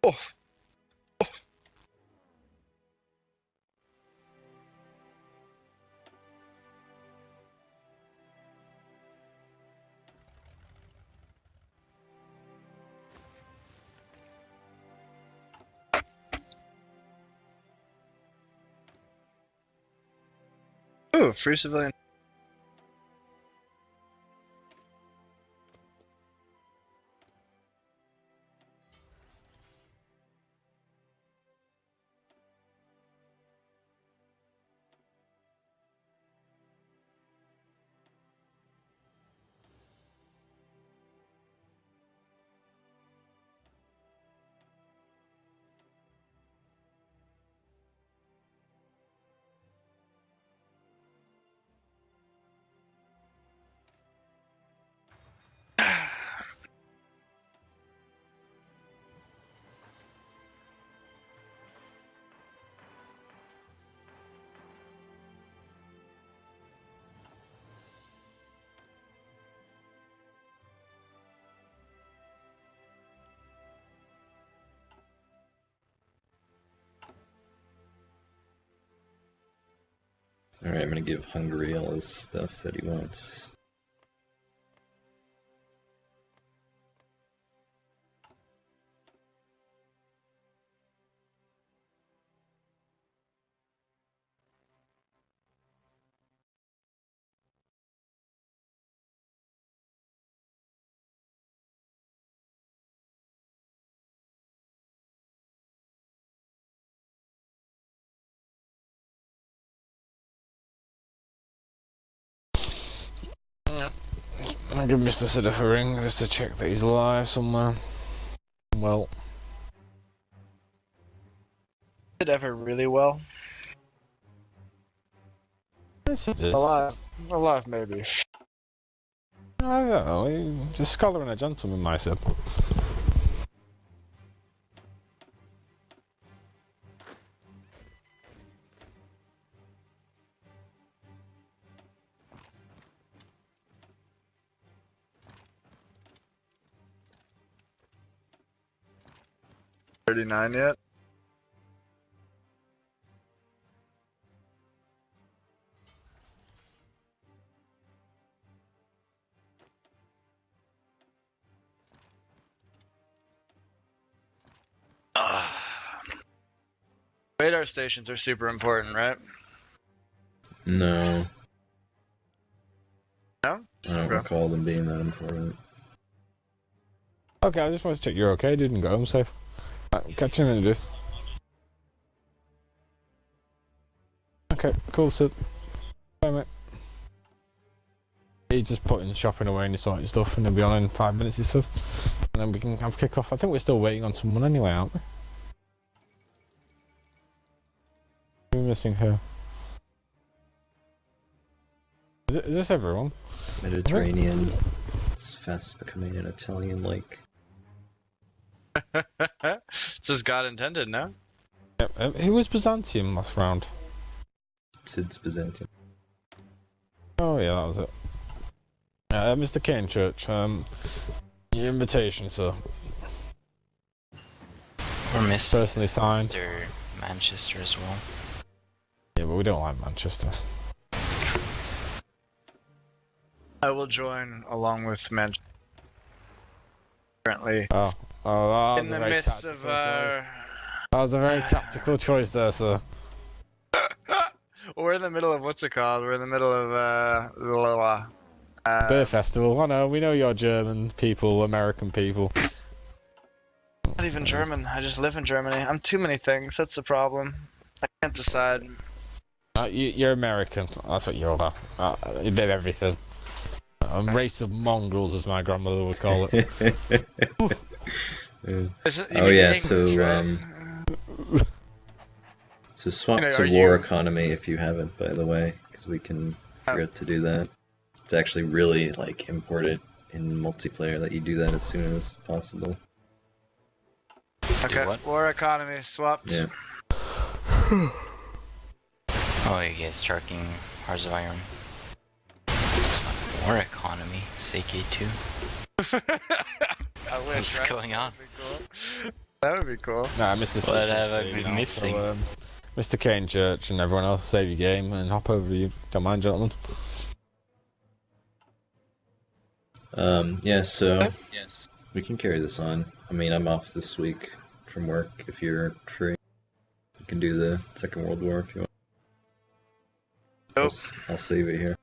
Oh! Ooh, free civilian. Alright, I'm gonna give Hungary all his stuff that he wants. I'll give Mr. Siddif a ring just to check that he's alive somewhere. Well. Did ever really well? Yes, it is. Alive. Alive, maybe. I don't know. Just a scholar and a gentleman, myself. $39 yet? Radar stations are super important, right? No. No? I don't recall them being that important. Okay, I just wanted to check you're okay. Didn't go home safe. Catch you in a minute, dude. Okay, cool, so. Bye, mate. He's just putting shopping away and sorting stuff, and he'll be on in 5 minutes, he says. And then we can have kick off. I think we're still waiting on someone anyway, aren't we? We're missing her. Is this everyone? Mediterranean. It's fast becoming an Italian lake. It's as God intended, no? Who was Byzantium last round? Sid's Byzantium. Oh yeah, that was it. Mr. Kane Church, your invitation, sir. We're missing Personally signed. Mr. Manchester as well. Yeah, but we don't like Manchester. I will join along with Manchester. Currently Oh, that was in a the very midst of tactical our... choice. That was a very tactical choice there, sir. We're in the middle of, what's it called? We're in the middle of, Beer festival. I know, we know you're German people, American people. not even German. I just live in Germany. I'm too many things. That's the problem. I can't decide. You're American. That's what you're about. A bit of everything. A race of mongrels, as my grandmother would call it. Oh yeah, so so swap to war economy if you haven't, by the way, because we can forget to do that. It's actually really like important in multiplayer that you do that as soon as possible. Okay, war economy swapped. Yeah. Oh, you guys charging Hearts of Iron. It's not war economy, CK2. I wish. What's going on? That would be cool. Nah, Mr. What have I been missing? So, Mr. Kane Church and everyone else, save your game and hop over you. Don't mind, gentlemen. Yeah, so we can carry this on. I mean, I'm off this week from work. If you're free, you can do the Second World War if you want. Nope. I'll save it here.